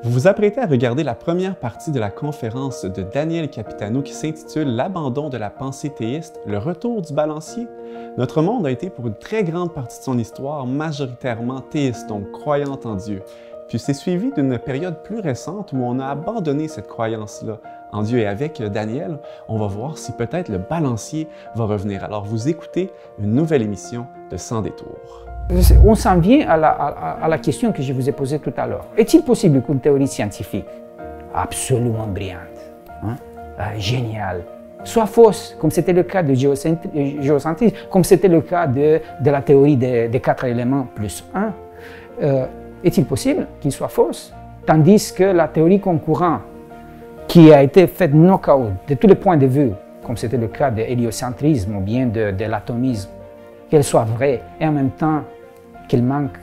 Vous vous apprêtez à regarder la première partie de la conférence de Daniel Capitano qui s'intitule « L'abandon de la pensée théiste, le retour du balancier ». Notre monde a été pour une très grande partie de son histoire majoritairement théiste, donc croyante en Dieu. Puis c'est suivi d'une période plus récente où on a abandonné cette croyance-là en Dieu. Et avec Daniel, on va voir si peut-être le balancier va revenir. Alors vous écoutez une nouvelle émission de Sans détour. On s'en vient à la question que je vous ai posée tout à l'heure. Est-il possible qu'une théorie scientifique absolument brillante, géniale, soit fausse, comme c'était le cas de géocentrisme, comme c'était le cas de la théorie des 4 éléments plus 1, est-il possible qu'il soit fausse, tandis que la théorie concurrente, qui a été faite knock-out de tous les points de vue, comme c'était le cas de l'héliocentrisme ou bien de l'atomisme, qu'elle soit vraie et en même temps qu'il manque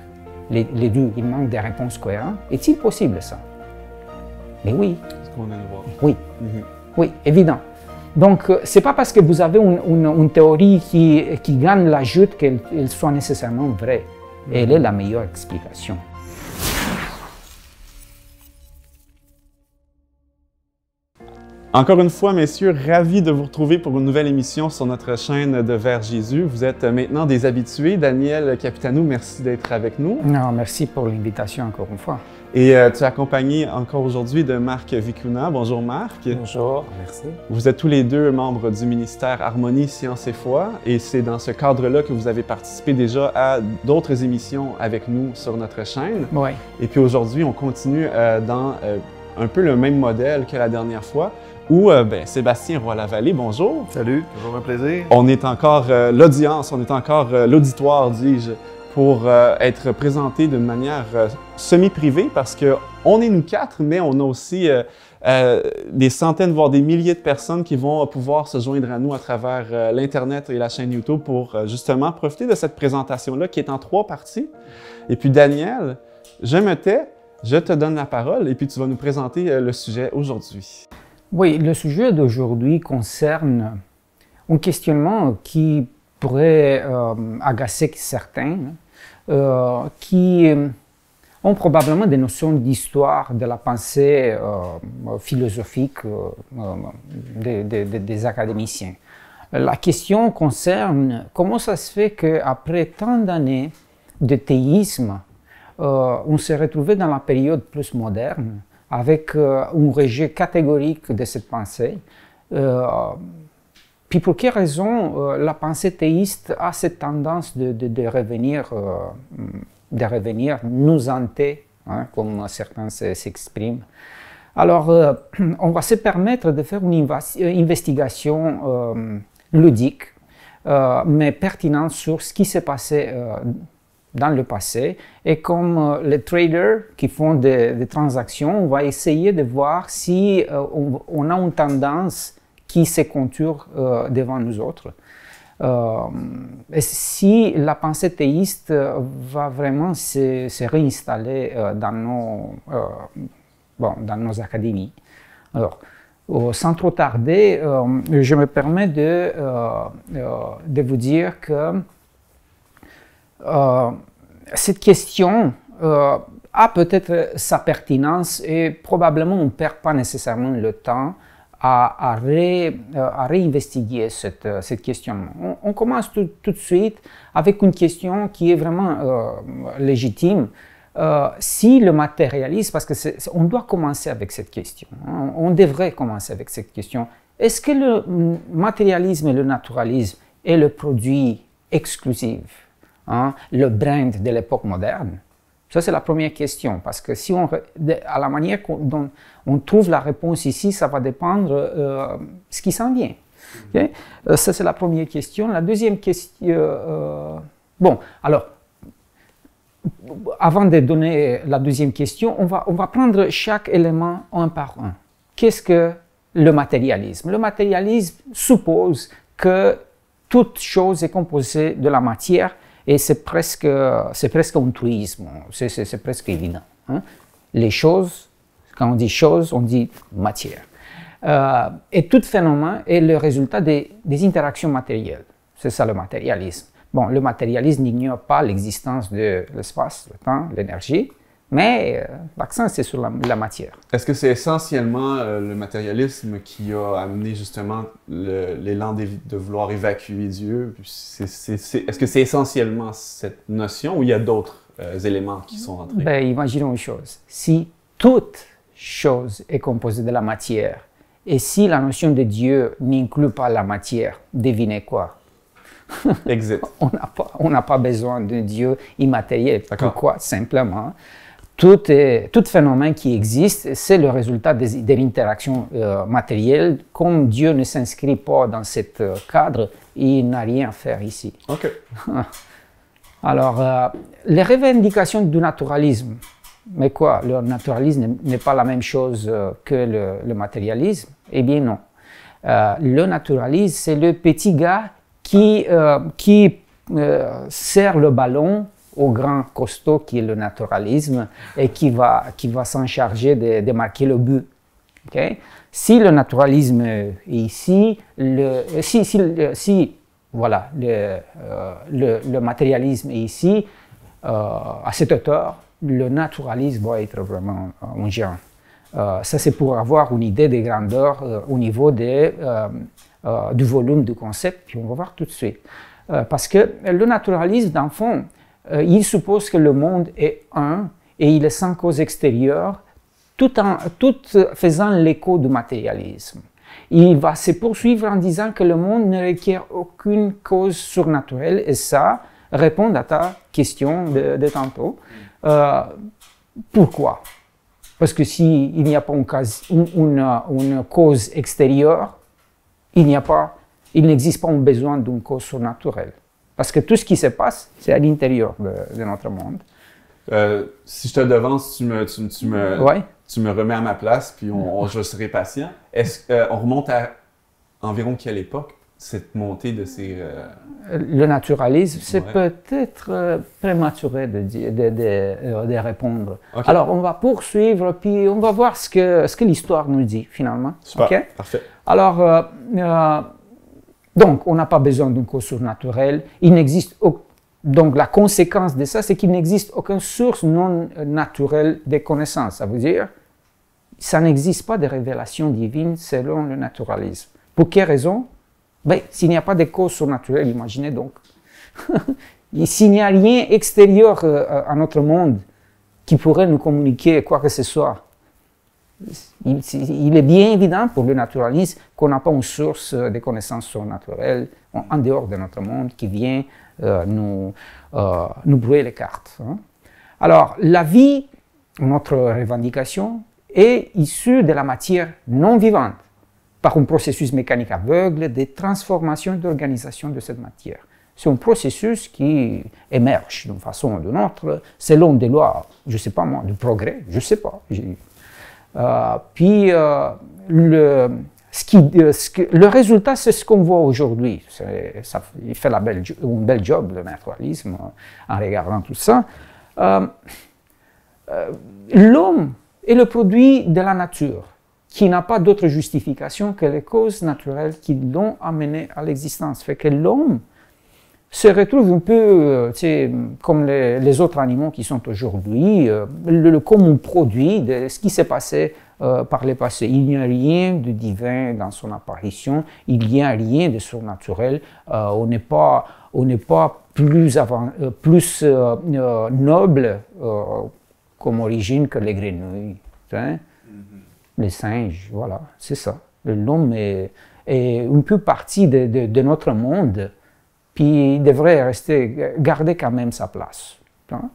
les deux, il manque des réponses cohérentes. Est-il possible ça? Mais oui. C'est ce qu'on vient de voir. Oui, oui, évident. Donc, ce n'est pas parce que vous avez une théorie qui gagne la joute qu'elle soit nécessairement vraie. Elle est la meilleure explication. Encore une fois, messieurs, ravi de vous retrouver pour une nouvelle émission sur notre chaîne de Vers Jésus. Vous êtes maintenant des habitués. Daniel Capitano, merci d'être avec nous. Non, merci pour l'invitation encore une fois. Et tu es accompagné encore aujourd'hui de Marc Vicuna. Bonjour Marc. Bonjour, merci. Vous êtes tous les deux membres du ministère Harmonie, Science et Foi. Et c'est dans ce cadre-là que vous avez participé déjà à d'autres émissions avec nous sur notre chaîne. Oui. Et puis aujourd'hui, on continue dans un peu le même modèle que la dernière fois. Où Sébastien Roy-Lavallée, bonjour. Salut, toujours un plaisir. On est encore l'audience, on est encore l'auditoire, dis-je, pour être présenté d'une manière semi-privée parce qu'on est nous 4, mais on a aussi des centaines, voire des milliers de personnes qui vont pouvoir se joindre à nous à travers l'Internet et la chaîne YouTube pour justement profiter de cette présentation-là qui est en 3 parties. Et puis Daniel, je me tais, je te donne la parole et puis tu vas nous présenter le sujet aujourd'hui. Oui, le sujet d'aujourd'hui concerne un questionnement qui pourrait agacer certains, qui ont probablement des notions d'histoire, de la pensée philosophique des académiciens. La question concerne comment ça se fait qu'après tant d'années de théisme, on s'est retrouvé dans la période plus moderne, avec un rejet catégorique de cette pensée. Puis pour quelle raison la pensée théiste a cette tendance de revenir nous hanter, comme certains s'expriment. Alors, on va se permettre de faire une investigation ludique, mais pertinente sur ce qui s'est passé dans le passé, et comme les traders qui font des transactions, on va essayer de voir si on a une tendance qui se contourne devant nous autres. Et si la pensée théiste va vraiment se réinstaller dans nos académies. Alors, sans trop tarder, je me permets de vous dire que cette question a peut-être sa pertinence et probablement on ne perd pas nécessairement le temps à réinvestiguer cette question. On commence tout de suite avec une question qui est vraiment légitime. Si le matérialisme, parce qu'on doit commencer avec cette question, on devrait commencer avec cette question, est-ce que le matérialisme et le naturalisme est le produit exclusif, le brand de l'époque moderne? Ça, c'est la première question, parce que si à la manière dont on trouve la réponse ici, ça va dépendre de ce qui s'en vient. Okay? Ça, c'est la première question. La deuxième question... bon, alors, avant de donner la deuxième question, on va prendre chaque élément un par un. Qu'est-ce que le matérialisme? Le matérialisme suppose que toute chose est composée de la matière, et c'est presque un truisme, c'est presque évident. Les choses, quand on dit choses, on dit matière. Et tout phénomène est le résultat des interactions matérielles. C'est ça le matérialisme. Bon, le matérialisme n'ignore pas l'existence de l'espace, le temps, l'énergie, Mais l'accent, c'est sur la matière. Est-ce que c'est essentiellement le matérialisme qui a amené justement l'élan de vouloir évacuer Dieu? Est-ce que c'est essentiellement cette notion ou il y a d'autres éléments qui sont rentrés? Ben, imaginons une chose. Si toute chose est composée de la matière, et si la notion de Dieu n'inclut pas la matière, devinez quoi? Exit. On n'a pas besoin de Dieu immatériel. D'accord. Pourquoi? Simplement, tout phénomène qui existe, c'est le résultat de l'interaction matérielle. Comme Dieu ne s'inscrit pas dans ce cadre, il n'a rien à faire ici. OK. Alors, les revendications du naturalisme, mais quoi? Le naturalisme n'est pas la même chose que le matérialisme? Eh bien non. Le naturalisme, c'est le petit gars qui sert le ballon au grand costaud qui est le naturalisme et qui va s'en charger de marquer le but. Okay? Si le naturalisme est ici, voilà, le matérialisme est ici, à cette hauteur, le naturalisme va être vraiment un géant. Ça, c'est pour avoir une idée des grandeurs au niveau du volume du concept, puis on va voir tout de suite. Parce que le naturalisme, dans le fond, il suppose que le monde est un et il est sans cause extérieure, tout faisant l'écho du matérialisme. Il va se poursuivre en disant que le monde ne requiert aucune cause surnaturelle, et ça répond à ta question de tantôt. Pourquoi? Parce que s'il n'y a pas une cause extérieure, il n'existe pas un besoin d'une cause surnaturelle. Parce que tout ce qui se passe, c'est à l'intérieur de notre monde. Si je te devance, tu me remets à ma place, puis je serai patient. On remonte à environ quelle époque, cette montée de ces... Le naturalisme, c'est Ouais. peut-être prématuré de répondre. Okay. Alors, on va poursuivre, puis on va voir ce que l'histoire nous dit, finalement. Super, Okay? parfait. Alors, donc, on n'a pas besoin d'une cause surnaturelle. Il n'existe donc, la conséquence de ça, c'est qu'il n'existe aucune source non naturelle de connaissances. Ça veut dire, ça n'existe pas de révélation divine selon le naturalisme. Pour quelle raison? Ben, s'il n'y a pas de cause surnaturelle, imaginez donc. S'il n'y a rien extérieur à notre monde qui pourrait nous communiquer quoi que ce soit, il est bien évident pour le naturalisme qu'on n'a pas une source de connaissances surnaturelles en dehors de notre monde qui vient nous brouiller les cartes. Hein. Alors, la vie, notre revendication, est issue de la matière non vivante par un processus mécanique aveugle de transformation et d'organisation de cette matière. C'est un processus qui émerge d'une façon ou d'une autre selon des lois, je ne sais pas moi, du progrès, je ne sais pas. Le résultat, c'est ce qu'on voit aujourd'hui. Il fait un bel job, le naturalisme, en regardant tout ça. L'homme est le produit de la nature, qui n'a pas d'autre justification que les causes naturelles qui l'ont amené à l'existence. Fait que l'homme se retrouve un peu comme les autres animaux qui sont aujourd'hui, comme un produit de ce qui s'est passé par le passé. Il n'y a rien de divin dans son apparition, il n'y a rien de surnaturel, on n'est pas plus noble comme origine que les grenouilles, hein? Les singes, voilà, c'est ça. L'homme est un peu partie de notre monde, puis il devrait garder quand même sa place. Hein?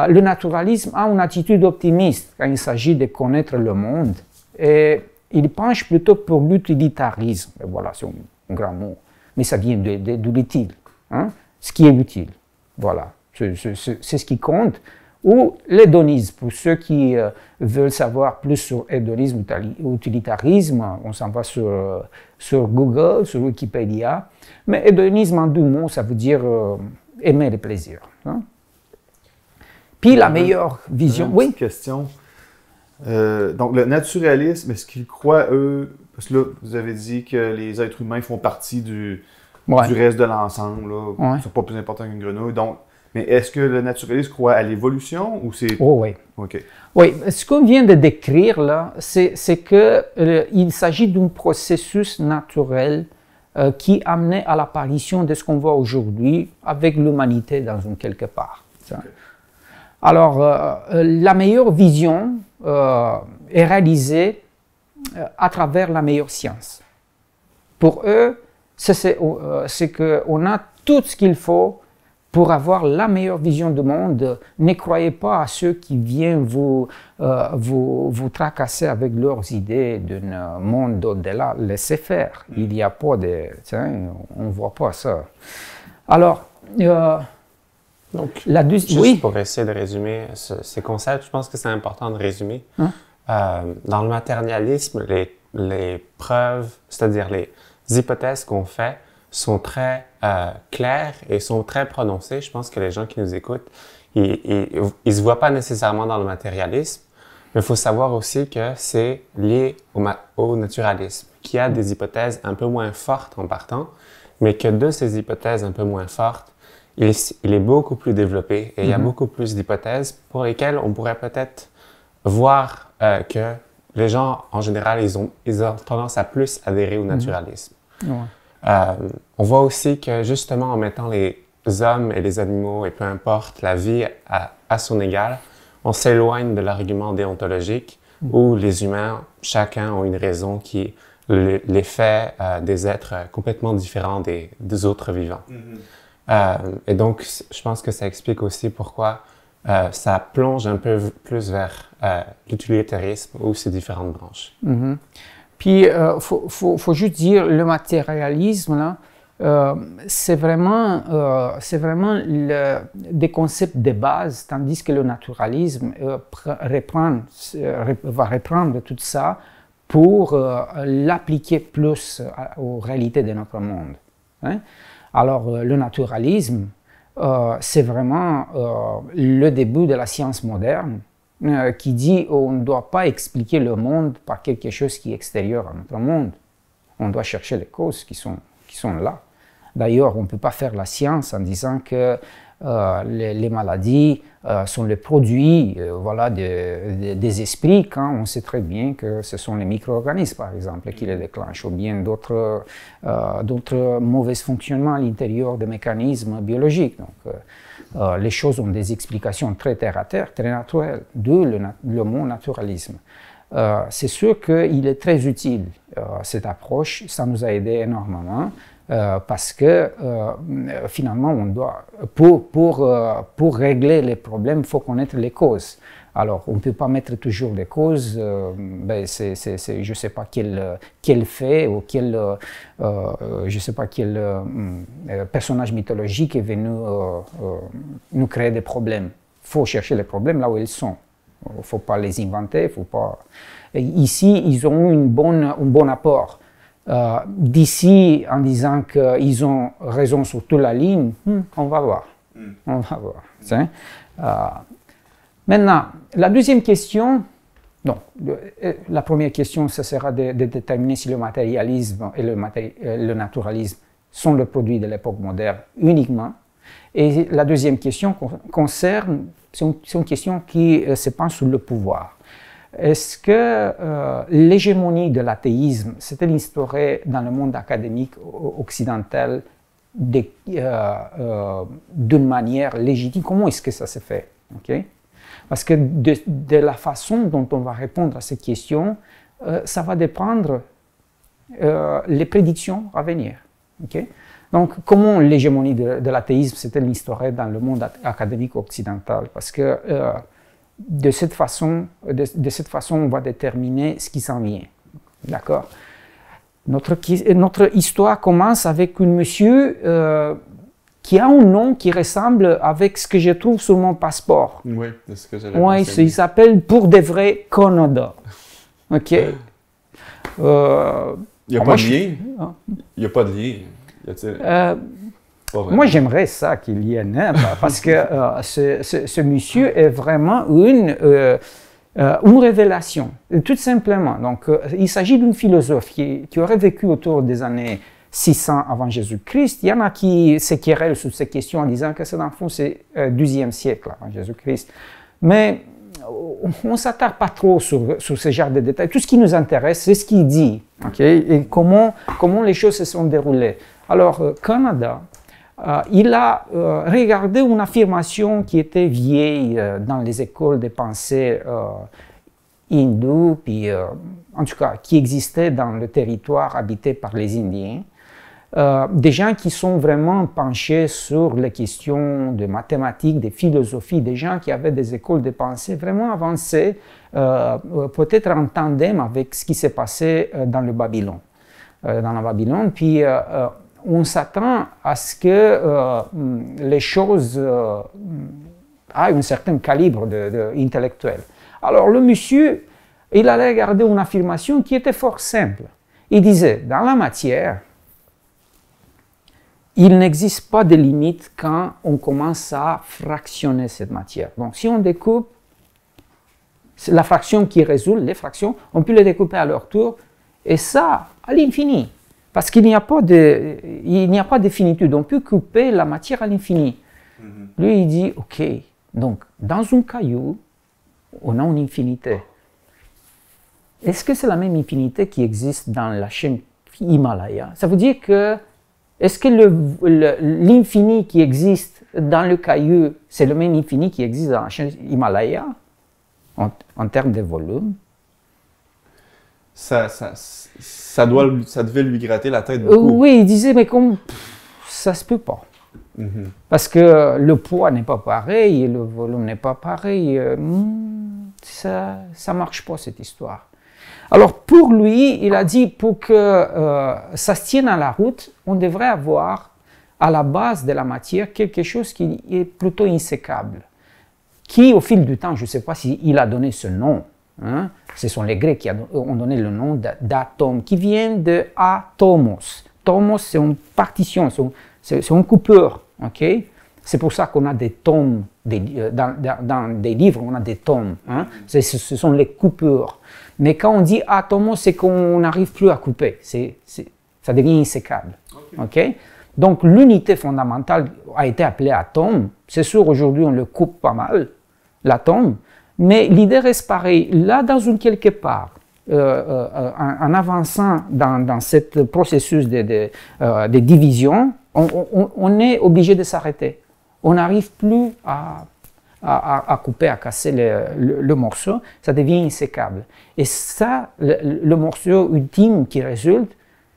Le naturalisme a une attitude optimiste quand il s'agit de connaître le monde, et il penche plutôt pour l'utilitarisme. Voilà, c'est un grand mot, mais ça vient de l'utile, hein? Ce qui est utile. Voilà, c'est ce qui compte. Ou l'hédonisme, pour ceux qui veulent savoir plus sur hédonisme ou utilitarisme, on s'en va sur Google, sur Wikipédia. Mais hédonisme en deux mots, ça veut dire aimer le plaisir. Hein? Puis la meilleure vision... Oui. Question. Donc le naturalisme, est-ce qu'ils croient, eux, parce que là, vous avez dit que les êtres humains font partie du reste de l'ensemble, ils ne sont pas plus importants qu'une grenouille. Donc, Mais est-ce que le naturaliste croit à l'évolution ou c'est... Oh oui. OK. Oui, ce qu'on vient de décrire là, c'est qu'il s'agit d'un processus naturel qui amenait à l'apparition de ce qu'on voit aujourd'hui avec l'humanité dans une quelque part. Okay. Alors, la meilleure vision est réalisée à travers la meilleure science. Pour eux, c'est qu'on a tout ce qu'il faut pour avoir la meilleure vision du monde. Ne croyez pas à ceux qui viennent vous tracasser avec leurs idées d'un monde au-delà. Laissez faire. Il n'y a pas de... On ne voit pas ça. Alors, donc, juste oui. Pour essayer de résumer ces concepts, je pense que c'est important de résumer. Dans le matérialisme, les preuves, c'est-à-dire les hypothèses qu'on fait, sont très claires et sont très prononcées. Je pense que les gens qui nous écoutent, ils se voient pas nécessairement dans le matérialisme, mais il faut savoir aussi que c'est lié au naturalisme, qui a des hypothèses un peu moins fortes en partant, mais que de ces hypothèses un peu moins fortes, il est beaucoup plus développé et il y a beaucoup plus d'hypothèses pour lesquelles on pourrait peut-être voir que les gens, en général, ils ont tendance à plus adhérer au naturalisme. On voit aussi que justement en mettant les hommes et les animaux et peu importe la vie à son égal, on s'éloigne de l'argument déontologique où les humains, chacun ont une raison qui les fait des êtres complètement différents des autres vivants. Et donc, je pense que ça explique aussi pourquoi ça plonge un peu plus vers l'utilitarisme ou ses différentes branches. Puis, faut juste dire, le matérialisme, là, c'est vraiment des concepts de base, tandis que le naturalisme va reprendre tout ça pour l'appliquer plus aux réalités de notre monde. Hein? Alors, le naturalisme, c'est vraiment le début de la science moderne, qui dit qu'on ne doit pas expliquer le monde par quelque chose qui est extérieur à notre monde. On doit chercher les causes qui sont là. D'ailleurs, on ne peut pas faire la science en disant que les maladies sont le produit des esprits, quand on sait très bien que ce sont les micro-organismes, par exemple, qui les déclenchent, ou bien d'autres mauvais fonctionnements à l'intérieur des mécanismes biologiques. Donc, les choses ont des explications très terre-à-terre, très naturelles, d'où le mot naturalisme. C'est sûr qu'il est très utile, cette approche, ça nous a aidé énormément. Parce que finalement, on doit, pour régler les problèmes, il faut connaître les causes. Alors, on ne peut pas mettre toujours des causes, je ne sais pas quel fait ou je ne sais pas quel personnage mythologique est venu nous créer des problèmes. Il faut chercher les problèmes là où ils sont. Il ne faut pas les inventer. Faut pas... Ici, ils ont eu un bon apport. D'ici, en disant qu'ils ont raison sur toute la ligne, on va voir. On va voir. Maintenant, la deuxième question, la première question, ce sera de déterminer si le matérialisme et le naturalisme sont le produit de l'époque moderne uniquement. Et la deuxième question concerne, c'est une question qui se penche sur le pouvoir. Est-ce que l'hégémonie de l'athéisme s'est-elle instaurée dans le monde académique occidental d'une manière légitime? Comment est-ce que ça s'est fait? Okay? Parce que de la façon dont on va répondre à cette question, ça va dépendre les prédictions à venir. Okay? Donc, comment l'hégémonie de l'athéisme s'est-elle instaurée dans le monde académique occidental? Parce que de cette façon, on va déterminer ce qui s'en vient. D'accord? Notre histoire commence avec un monsieur qui a un nom qui ressemble avec ce que je trouve sur mon passeport. Oui, c'est ce que j'allais Oui, il s'appelle pour de vrai Canada. OK? Il n'y a pas de lien. Il n'y a pas de lien. Moi, j'aimerais ça qu'il y ait, hein, parce que ce monsieur est vraiment une révélation, tout simplement. Donc, il s'agit d'une philosophe qui aurait vécu autour des années 600 avant Jésus-Christ. Il y en a qui se querellent sur ces questions en disant que c'est dans le fond, c'est 12e siècle avant Jésus-Christ. Mais on ne s'attarde pas trop sur ce genre de détails. Tout ce qui nous intéresse, c'est ce qu'il dit, et comment les choses se sont déroulées. Alors, Kanada, il a regardé une affirmation qui était vieille dans les écoles de pensée hindoues, puis en tout cas qui existait dans le territoire habité par les Indiens. Des gens qui sont vraiment penchés sur les questions de mathématiques, de philosophie, des gens qui avaient des écoles de pensée vraiment avancées, peut-être en tandem avec ce qui s'est passé dans le Babylone. Dans la Babylone, puis on s'attend à ce que les choses aient un certain calibre intellectuel. Alors le monsieur, il allait regarder une affirmation qui était fort simple. Il disait, dans la matière, il n'existe pas de limite quand on commence à fractionner cette matière. Donc, si on découpe la fraction qui résulte, les fractions, on peut les découper à leur tour, et ça, à l'infini. Parce qu'il n'y a pas de finitude. On peut couper la matière à l'infini. Lui, il dit, OK, donc, dans un caillou, on a une infinité. Est-ce que c'est la même infinité qui existe dans la chaîne Himalaya? Ça veut dire que est-ce que l'infini qui existe dans le caillou, c'est le même infini qui existe dans la chaîne Himalaya, en termes de volume? Ça devait lui gratter la tête beaucoup. Oui, il disait, mais comme ça se peut pas. Parce que le poids n'est pas pareil, et le volume n'est pas pareil. Ça ne marche pas, cette histoire. Alors pour lui, il a dit, pour que ça se tienne à la route, on devrait avoir à la base de la matière quelque chose qui est plutôt insécable, qui au fil du temps, je ne sais pas s'il a donné ce nom, hein, ce sont les Grecs qui ont donné le nom d'atome, qui vient de atomos. Tomos, c'est une partition, c'est une coupure, ok? C'est pour ça qu'on a des tomes, dans des livres, on a des tomes, hein? Ce sont les coupures. Mais quand on dit atomos, c'est qu'on n'arrive plus à couper, ça devient insécable. Okay? Donc l'unité fondamentale a été appelée atome. C'est sûr, aujourd'hui on le coupe pas mal, l'atome, mais l'idée reste pareille. Là, quelque part, en avançant dans ce processus de division, on est obligé de s'arrêter. On n'arrive plus à couper, à casser le morceau, ça devient insécable. Et ça, le morceau ultime qui résulte,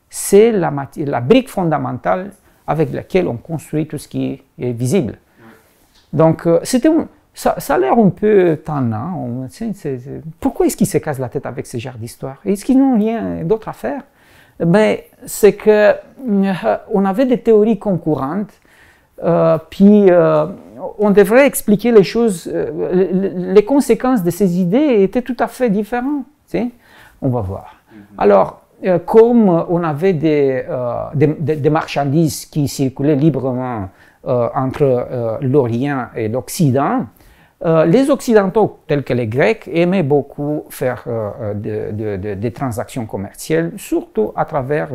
c'est la brique fondamentale avec laquelle on construit tout ce qui est visible. Donc, ça a l'air un peu tannant. Pourquoi est-ce qu'ils se cassent la tête avec ce genre d'histoire? Est-ce qu'ils n'ont rien d'autre à faire? Ben, c'est qu'on avait des théories concurrentes, puis on devrait expliquer les choses, les conséquences de ces idées étaient tout à fait différentes. On va voir. Alors, comme on avait des marchandises qui circulaient librement entre l'Orient et l'Occident, les Occidentaux, tels que les Grecs, aimaient beaucoup faire des transactions commerciales, surtout à travers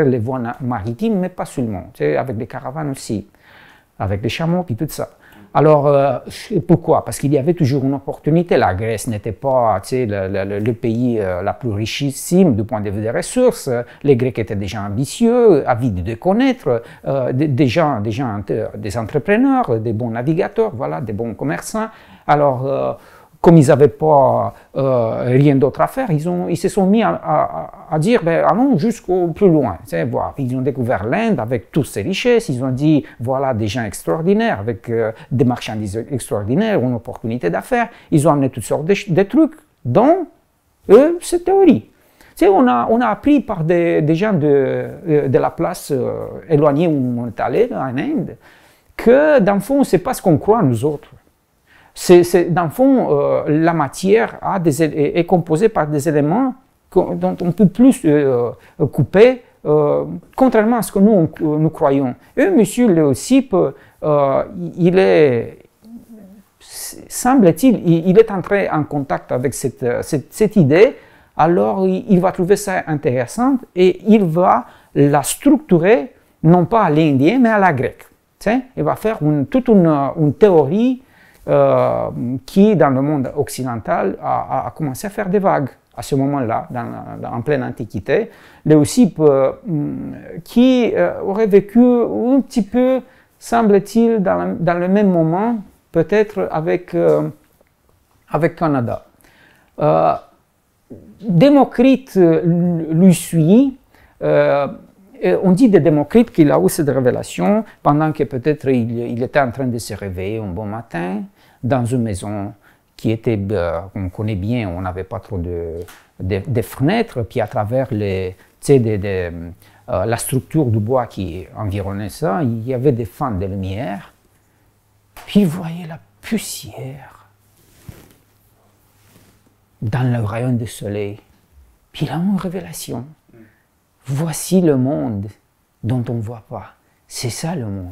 les voies maritimes, mais pas seulement, avec des caravanes aussi, avec des chameaux, puis tout ça. Alors, pourquoi? Parce qu'il y avait toujours une opportunité. La Grèce n'était pas le pays la plus richissime du point de vue des ressources. Les Grecs étaient des gens ambitieux, avides de connaître, des entrepreneurs, des bons navigateurs, voilà, des bons commerçants. Alors, comme ils n'avaient pas rien d'autre à faire, ils se sont mis à dire, ben, allons jusqu'au plus loin. Voir. Ils ont découvert l'Inde avec toutes ses richesses, ils ont dit, voilà des gens extraordinaires, avec des marchandises extraordinaires, une opportunité d'affaires. Ils ont amené toutes sortes de trucs, dont cette théorie. On a appris par des gens de la place éloignée où on est allé, en Inde, que dans le fond, ce n'est pas ce qu'on croit nous autres. Dans le fond, la matière est composée par des éléments dont on ne peut plus couper, contrairement à ce que nous croyons. Et monsieur Leucippe, semble-t-il, il est entré en contact avec cette idée, alors il va trouver ça intéressant et il va la structurer non pas à l'indien, mais à la grecque. Il va faire toute une théorie qui, dans le monde occidental, a commencé à faire des vagues à ce moment-là, en pleine Antiquité. Leucippe, qui aurait vécu un petit peu, semble-t-il, dans le même moment, peut-être avec Canada. Démocrite lui suit. On dit de Démocrite qu'il a eu cette révélation pendant que peut-être il était en train de se réveiller un bon matin dans une maison qui était, on connaît bien, on n'avait pas trop de fenêtres, puis à travers la structure du bois qui environnait ça, il y avait des fentes de lumière, puis il voyait la poussière dans le rayon du soleil. Puis il a une révélation. Voici le monde dont on ne voit pas. C'est ça le monde,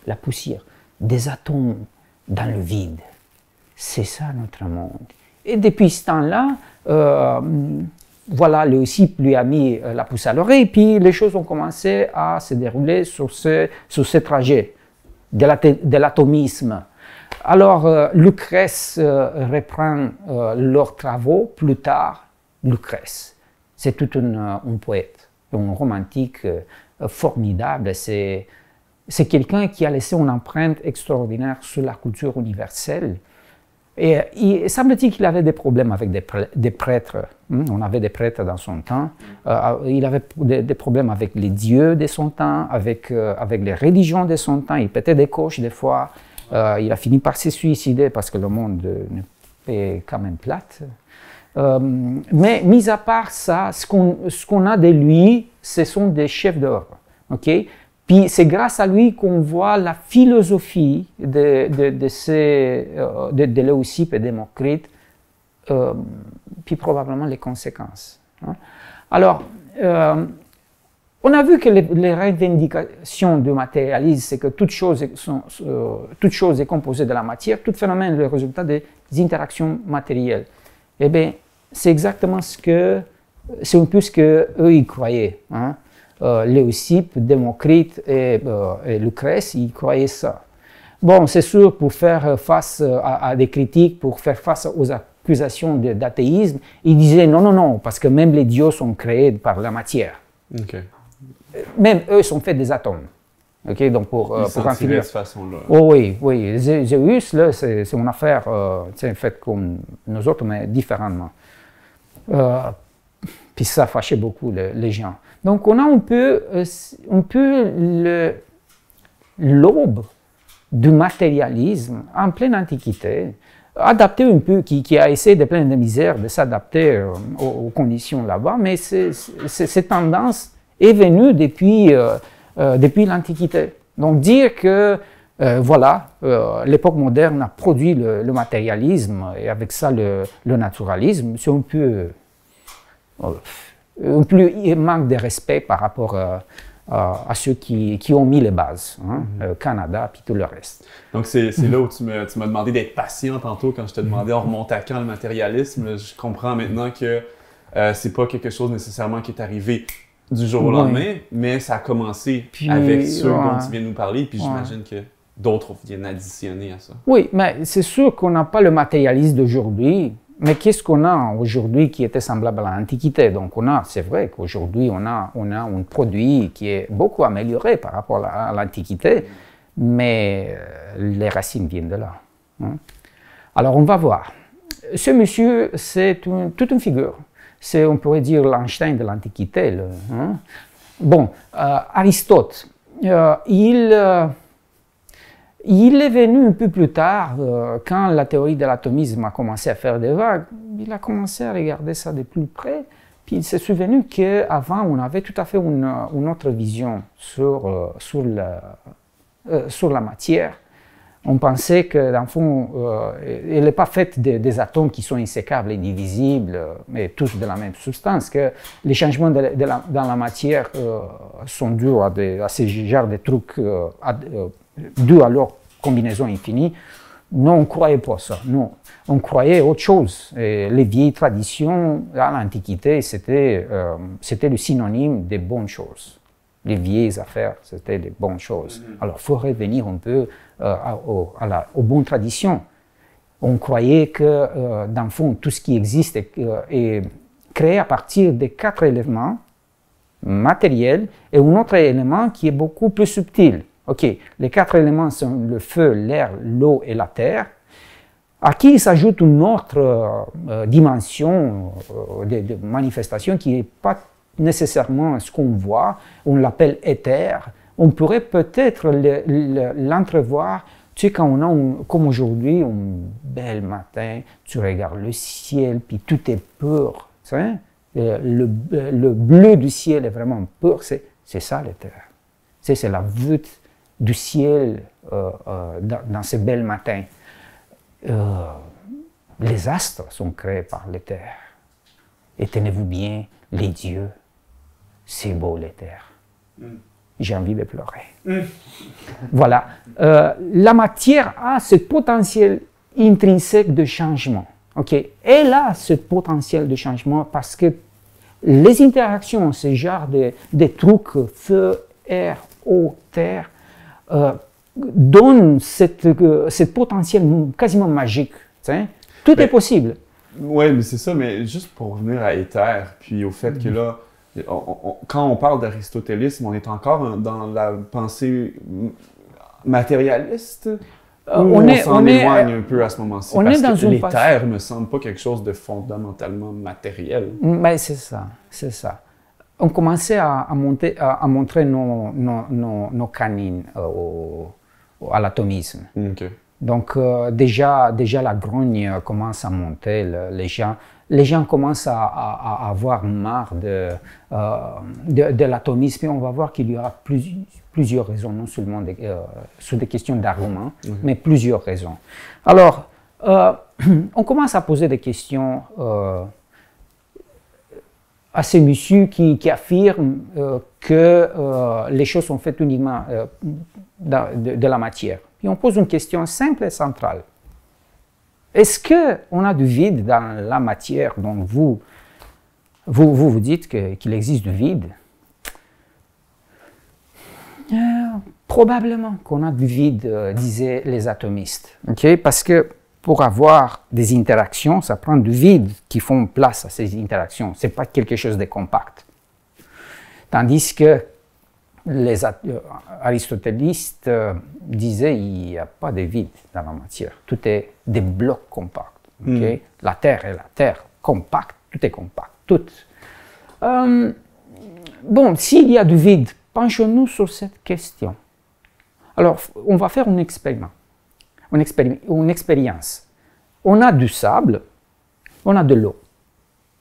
la poussière, des atomes dans le vide. C'est ça notre monde. Et depuis ce temps-là, voilà, Leucippe lui a mis la puce à l'oreille, puis les choses ont commencé à se dérouler sur ce trajet de l'atomisme. Alors, Lucrèce reprend leurs travaux plus tard. Lucrèce, c'est tout un poète, un romantique formidable. C'est quelqu'un qui a laissé une empreinte extraordinaire sur la culture universelle. Et il semble-t-il qu'il avait des problèmes avec des prêtres. On avait des prêtres dans son temps. Il avait des problèmes avec les dieux de son temps, avec les religions de son temps. Il pétait des coches des fois. Il a fini par se suicider parce que le monde est quand même plate. Mais mis à part ça, ce qu'on a de lui, ce sont des chefs d'œuvre. Okay? Puis c'est grâce à lui qu'on voit la philosophie de Leucippe et Démocrite, puis probablement les conséquences. Alors, on a vu que les revendications du matérialisme, c'est que toute chose est composée de la matière, tout phénomène est le résultat des interactions matérielles. Eh bien, c'est exactement c'est un peu ce qu'eux ils croyaient. Leucippe, Démocrite et Lucrèce, ils croyaient ça. Bon, c'est sûr, pour faire face à des critiques, pour faire face aux accusations d'athéisme, ils disaient non, parce que même les dieux sont créés par la matière. Okay. Même eux sont faits des atomes. Okay, donc pour en finir. De cette façon-là. Oh, oui. Zéus, là, c'est une affaire faite comme nous autres, mais différemment. Puis ça fâchait beaucoup les gens. Donc on a un peu l'aube du matérialisme en pleine Antiquité, adapté un peu, qui a essayé de pleine de misère de s'adapter aux conditions là-bas, mais cette tendance est venue depuis l'Antiquité. Donc dire que l'époque moderne a produit le matérialisme et avec ça le naturalisme, c'est un peu manque de respect par rapport à ceux qui ont mis les bases, Canada puis tout le reste. Donc c'est là où tu m'as demandé d'être patient tantôt quand je te demandais on remonte à quand le matérialisme. Je comprends maintenant que c'est pas quelque chose nécessairement qui est arrivé du jour au lendemain, mais ça a commencé avec ceux dont tu viens de nous parler, puis j'imagine que d'autres viennent additionner à ça. Oui, mais c'est sûr qu'on n'a pas le matérialisme d'aujourd'hui, mais qu'est-ce qu'on a aujourd'hui qui était semblable à l'Antiquité? Donc c'est vrai qu'aujourd'hui on a un produit qui est beaucoup amélioré par rapport à l'Antiquité, mais les racines viennent de là. Alors on va voir. Ce monsieur, c'est toute une figure. C'est, on pourrait dire, l'Einstein de l'Antiquité. Bon, Aristote, il est venu un peu plus tard, quand la théorie de l'atomisme a commencé à faire des vagues, il a commencé à regarder ça de plus près, puis il s'est souvenu qu'avant, on avait tout à fait une autre vision sur la matière. On pensait que, dans le fond, elle n'est pas faite des atomes qui sont insécables, indivisibles, mais tous de la même substance, que les changements dans la matière sont dus à ces genres de trucs dus à leur combinaison infinie. Non, on ne croyait pas ça. Non, on croyait autre chose. Et les vieilles traditions, à l'Antiquité, c'était le synonyme des bonnes choses. Les vieilles affaires, c'était des bonnes choses. Alors, il faut revenir un peu aux bonnes traditions. On croyait que, dans le fond, tout ce qui existe est créé à partir des 4 éléments matériels et un autre élément qui est beaucoup plus subtil. OK, les 4 éléments sont le feu, l'air, l'eau et la terre, à qui s'ajoute une autre dimension de manifestation qui n'est pas nécessairement ce qu'on voit, on l'appelle éther. On pourrait peut-être l'entrevoir. Tu sais, quand on a, comme aujourd'hui, un bel matin, tu regardes le ciel, puis tout est pur. Tu sais? Le bleu du ciel est vraiment pur. C'est ça l'éther. C'est la vue du ciel dans ces bels matins. Les astres sont créés par l'éther. Et tenez-vous bien, les dieux, c'est beau l'éther. J'ai envie de pleurer. Voilà. La matière a ce potentiel intrinsèque de changement. Okay? Elle a ce potentiel de changement parce que les interactions, ce genre de trucs, feu, air, eau, terre, donnent ce potentiel quasiment magique. T'sais? Tout est possible. Oui, mais c'est ça, mais juste pour revenir à éther, puis au fait que là, quand on parle d'aristotélisme, on est encore dans la pensée matérialiste. On s'en éloigne un peu à ce moment-ci. Parce que l'éther ne me semble pas quelque chose de fondamentalement matériel. Mais c'est ça, c'est ça. On commençait à montrer nos canines à l'atomisme. Okay. Donc déjà la grogne commence à monter, les gens commencent à avoir marre de l'atomisme et on va voir qu'il y aura plusieurs raisons, non seulement sur des questions d'argument, mais plusieurs raisons. Alors, on commence à poser des questions à ces messieurs qui affirment que les choses sont faites uniquement de la matière. Et on pose une question simple et centrale. Est-ce qu'on a du vide dans la matière dont vous dites qu'il existe du vide? Probablement qu'on a du vide, disaient les atomistes. Okay? Parce que pour avoir des interactions, ça prend du vide qui font place à ces interactions. Ce n'est pas quelque chose de compact. Tandis que les aristotélistes disaient qu'il n'y a pas de vide dans la matière. Tout est des blocs compacts. Okay? La Terre est la Terre compacte, tout est compact. Tout. Bon, s'il y a du vide, penchons-nous sur cette question. Alors, on va faire une expérience. On a du sable, on a de l'eau.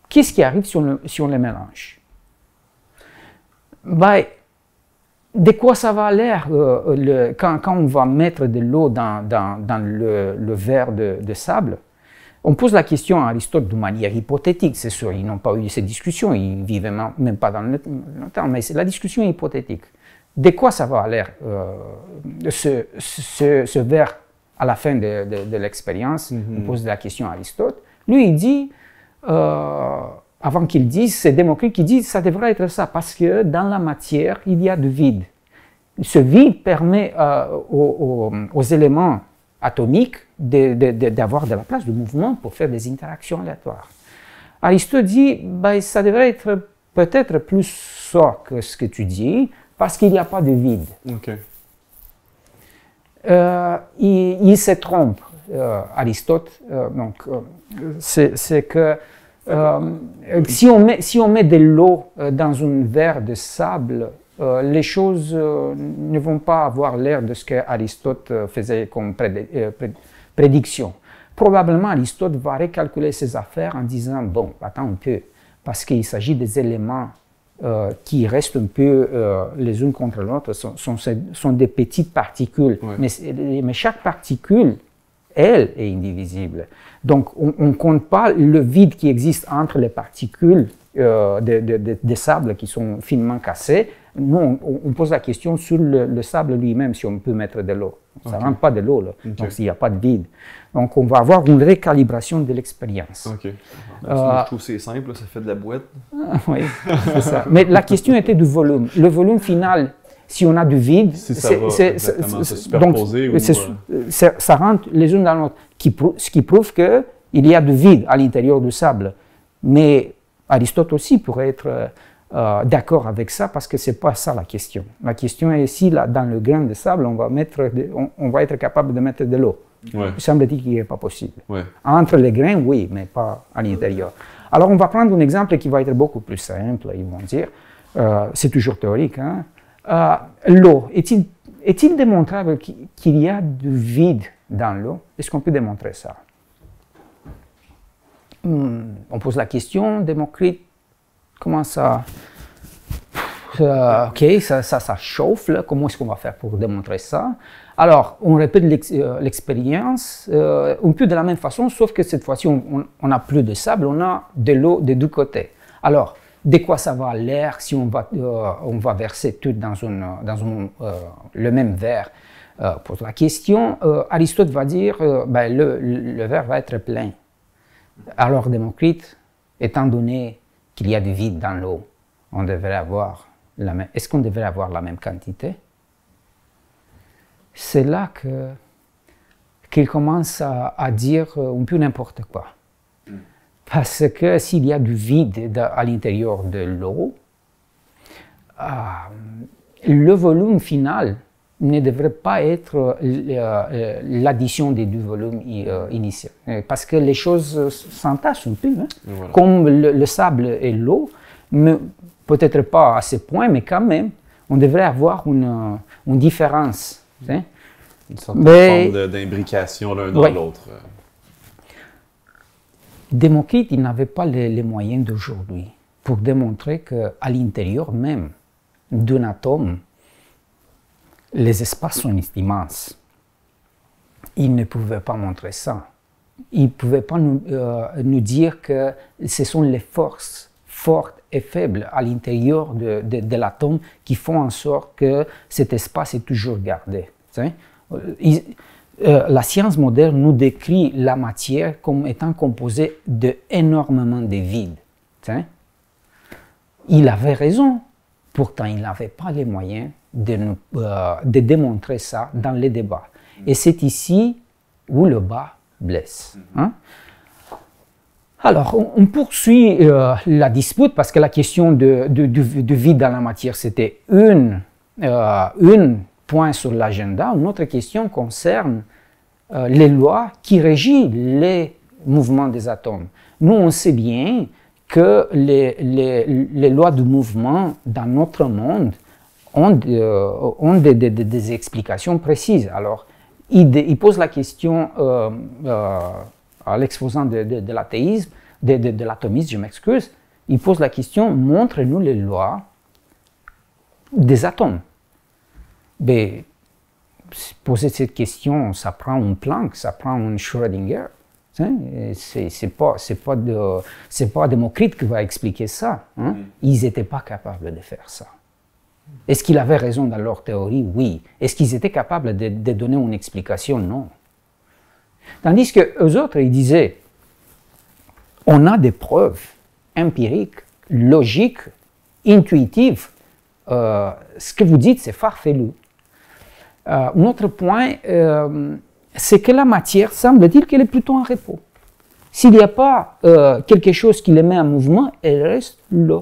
Qu'est-ce qui arrive si on les mélange? De quoi ça va l'air quand on va mettre de l'eau dans le verre de sable? On pose la question à Aristote de manière hypothétique, c'est sûr, ils n'ont pas eu ces discussions, ils ne vivaient même pas dans le temps, mais la discussion est hypothétique. De quoi ça va l'air ce verre à la fin de l'expérience? On pose la question à Aristote. Lui, il dit, avant qu'il dise, c'est Démocrite qui dit, ça devrait être ça, parce que dans la matière, il y a du vide. Ce vide permet aux éléments atomiques d'avoir de la place de mouvement pour faire des interactions aléatoires. Aristote dit, ça devrait être peut-être plus ça que ce que tu dis, parce qu'il n'y a pas de vide. Okay. Il se trompe, Aristote. C'est que si on met de l'eau dans un verre de sable, les choses ne vont pas avoir l'air de ce qu'Aristote faisait comme prédiction. Probablement, Aristote va recalculer ses affaires en disant, bon, attends un peu, parce qu'il s'agit des éléments qui restent un peu les unes contre l'autre, sont des petites particules. Ouais. Mais chaque particule, elle, est indivisible. Donc, on ne compte pas le vide qui existe entre les particules de sable qui sont finement cassées Nous, on pose la question sur le sable lui-même, si on peut mettre de l'eau. Ça ne rentre pas de l'eau, là. Donc il n'y a pas de vide. Donc on va avoir une récalibration de l'expérience. OK. Je trouve que c'est simple, là, ça fait de la boîte. Oui, c'est ça. Mais la question était du volume. Le volume final, si on a du vide, si ça va exactement se superposer ça rentre les unes dans l'autre, ce qui prouve qu'il y a du vide à l'intérieur du sable. Mais Aristote aussi pourrait être d'accord avec ça parce que ce n'est pas ça la question. La question est si là, dans le grain de sable, on va être capable de mettre de l'eau. Ouais. Il semble-t-il qu'il n'est pas possible. Ouais. Entre les grains, oui, mais pas à l'intérieur. Alors on va prendre un exemple qui va être beaucoup plus simple, ils vont dire. C'est toujours théorique. Hein? L'eau, est-il démontrable qu'il y a du vide dans l'eau? Est-ce qu'on peut démontrer ça? On pose la question, Démocrite, comment ça... ok, ça chauffe, là. Comment est-ce qu'on va faire pour démontrer ça? Alors, on répète l'expérience, un peu de la même façon, sauf que cette fois-ci, on n'a plus de sable, on a de l'eau des deux côtés. Alors, de quoi ça va l'air si on va verser tout dans le même verre? Pose la question, Aristote va dire, le verre va être plein. Alors Démocrite, étant donné qu'il y a du vide dans l'eau, est-ce qu'on devrait avoir la même quantité? C'est là qu'il commence à dire un peu n'importe quoi. Parce que s'il y a du vide à l'intérieur de l'eau, le volume final ne devrait pas être l'addition des deux volumes initiaux. Parce que les choses s'entassent un peu, hein? Voilà. Comme le sable et l'eau, peut-être pas à ce point, mais quand même, on devrait avoir une différence. Hein? Une sorte de forme d'imbrication l'un dans l'autre. Démocrite, il n'avait pas les moyens d'aujourd'hui pour démontrer qu'à l'intérieur même d'un atome, les espaces sont immenses. Il ne pouvait pas montrer ça. Il ne pouvait pas nous dire que ce sont les forces fortes et faibles à l'intérieur de l'atome qui font en sorte que cet espace est toujours gardé. La science moderne nous décrit la matière comme étant composée d'énormément de vide. Il avait raison, pourtant il n'avait pas les moyens de démontrer ça dans les débats. Et c'est ici où le bas blesse. Hein? Alors, on poursuit la dispute parce que la question du vide dans la matière, c'était une point sur l'agenda. Une autre question concerne les lois qui régissent les mouvements des atomes. Nous, on sait bien que les lois du mouvement dans notre monde ont des explications précises. Alors, il pose la question à l'exposant de l'athéisme, de l'atomisme, je m'excuse, il pose la question, montre-nous les lois des atomes. Mais poser cette question, ça prend un Planck, ça prend un Schrödinger. C'est pas Démocrite qui va expliquer ça. Hein? Ils n'étaient pas capables de faire ça. Est-ce qu'ils avaient raison dans leur théorie? Oui. Est-ce qu'ils étaient capables de donner une explication? Non. Tandis qu'eux autres, ils disaient, on a des preuves empiriques, logiques, intuitives. Ce que vous dites, c'est farfelu. Un autre point, c'est que la matière semble-t-il qu'elle est plutôt en repos. S'il n'y a pas quelque chose qui les met en mouvement, elle reste là.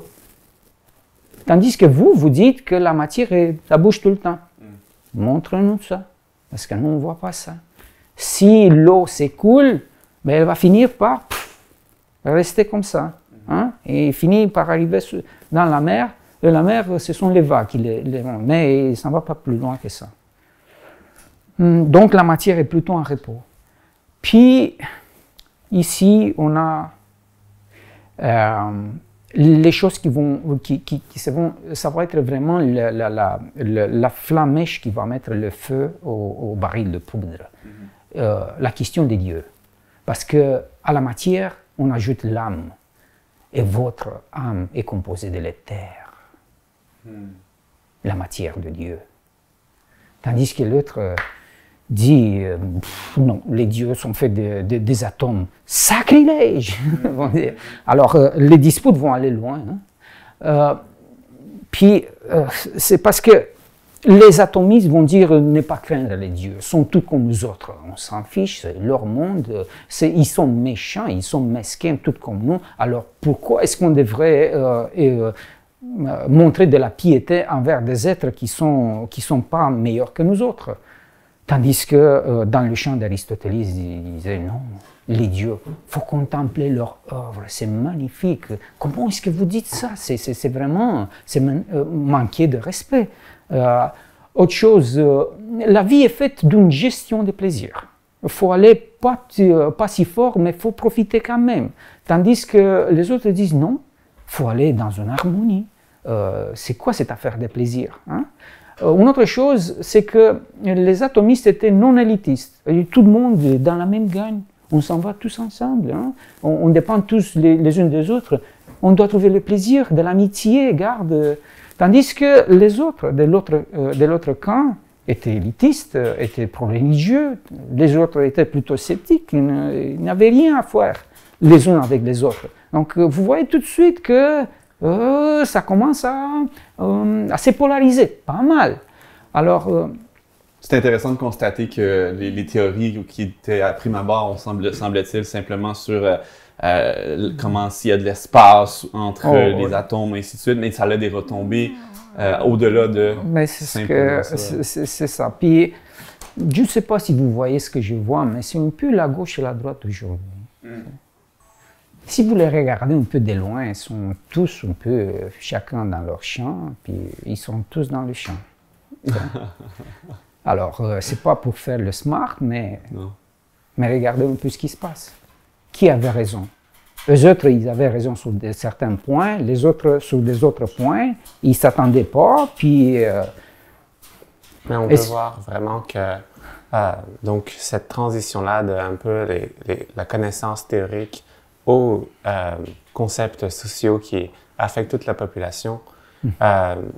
Tandis que vous dites que la matière, ça bouge tout le temps. Montre-nous ça, parce que nous, on ne voit pas ça. Si l'eau s'écoule, ben, elle va finir par rester comme ça. Hein? Et finir par arriver dans la mer. Et la mer, ce sont les vagues qui les vont. Mais ça ne va pas plus loin que ça. Donc la matière est plutôt en repos. Puis, ici, on a les choses ça va être vraiment la flammèche qui va mettre le feu au baril de poudre. La question des dieux. Parce qu'à la matière, on ajoute l'âme. Et votre âme est composée de l'éther. la matière de Dieu. Tandis que l'autre dit non, les dieux sont faits des atomes. Sacrilège. Alors, les disputes vont aller loin. Hein. Puis, c'est parce que les atomistes vont dire ne pas craindre les dieux, sont tous comme nous autres. On s'en fiche, c'est leur monde, ils sont méchants, ils sont mesquins, tout comme nous. Alors pourquoi est-ce qu'on devrait montrer de la piété envers des êtres qui sont pas meilleurs que nous autres? Tandis que dans le chant d'Aristoteles, il disait non, les dieux, il faut contempler leur œuvre, c'est magnifique. Comment est-ce que vous dites ça? C'est vraiment manquer de respect. Autre chose, la vie est faite d'une gestion des plaisirs. Il faut aller pas si fort, mais il faut profiter quand même. Tandis que les autres disent non, il faut aller dans une harmonie. C'est quoi cette affaire des plaisirs, hein? Une autre chose, c'est que les atomistes étaient non élitistes. Tout le monde est dans la même gagne. On s'en va tous ensemble. Hein? On dépend tous les uns des autres. On doit trouver le plaisir de l'amitié, garde. Tandis que les autres, de l'autre camp, étaient élitistes, étaient pro-religieux. Les autres étaient plutôt sceptiques. Ils n'avaient rien à faire les uns avec les autres. Donc, vous voyez tout de suite que ça commence à se polariser, pas mal. Alors, c'est intéressant de constater que les théories qui étaient à prime abord, semble-t-il, simplement sur comment s'il y a de l'espace entre les atomes et ainsi de suite, mais ça a des retombées au-delà de... Mais c'est ça. Puis, je ne sais pas si vous voyez ce que je vois, mais c'est un peu la gauche et la droite aujourd'hui. Si vous les regardez un peu de loin, ils sont tous un peu, chacun dans leur champ, puis ils sont tous dans le champ. Alors, c'est pas pour faire le smart, mais regardez un peu ce qui se passe. Qui avait raison? Eux autres, ils avaient raison sur certains points, les autres sur des autres points, ils ne s'attendaient pas, puis... Mais on peut voir vraiment que donc cette transition-là de un peu la connaissance théorique aux concepts sociaux qui affectent toute la population.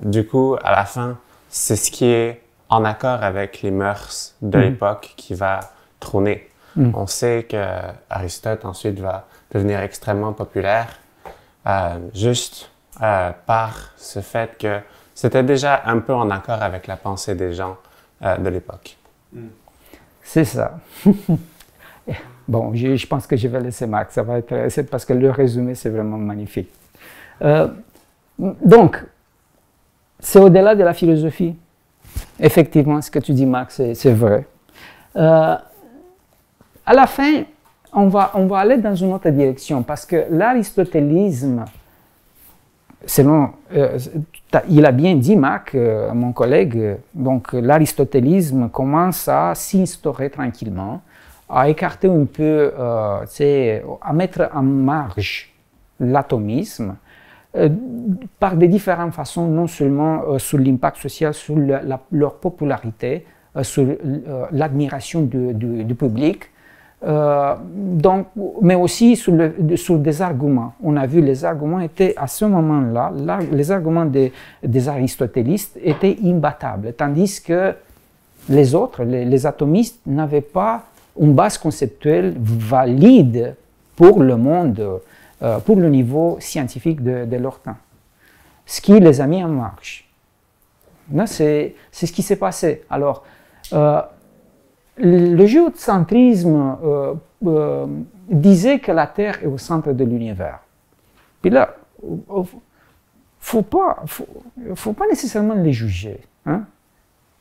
Du coup, à la fin, c'est ce qui est en accord avec les mœurs de l'époque qui va trôner. On sait que Aristote ensuite va devenir extrêmement populaire juste par ce fait que c'était déjà un peu en accord avec la pensée des gens de l'époque. C'est ça. Bon, je pense que je vais laisser Marc, ça va être parce que le résumé, c'est vraiment magnifique. Donc, c'est au-delà de la philosophie. Effectivement, ce que tu dis, Marc, c'est vrai. À la fin, on va aller dans une autre direction, parce que l'aristotélisme, selon, il a bien dit, Marc, mon collègue, donc l'aristotélisme commence à s'instaurer tranquillement, à écarter un peu, à mettre en marge l'atomisme par des différentes façons, non seulement sur l'impact social, sur leur popularité, sur l'admiration du public, donc, mais aussi sur des arguments. On a vu les arguments étaient à ce moment-là, les arguments des aristotélistes étaient imbattables, tandis que les autres, les atomistes, n'avaient pas une base conceptuelle valide pour le monde, pour le niveau scientifique de leur temps. Ce qui les a mis en marche. C'est ce qui s'est passé. Alors, le géocentrisme disait que la Terre est au centre de l'univers. Puis là, faut pas nécessairement les juger. Hein?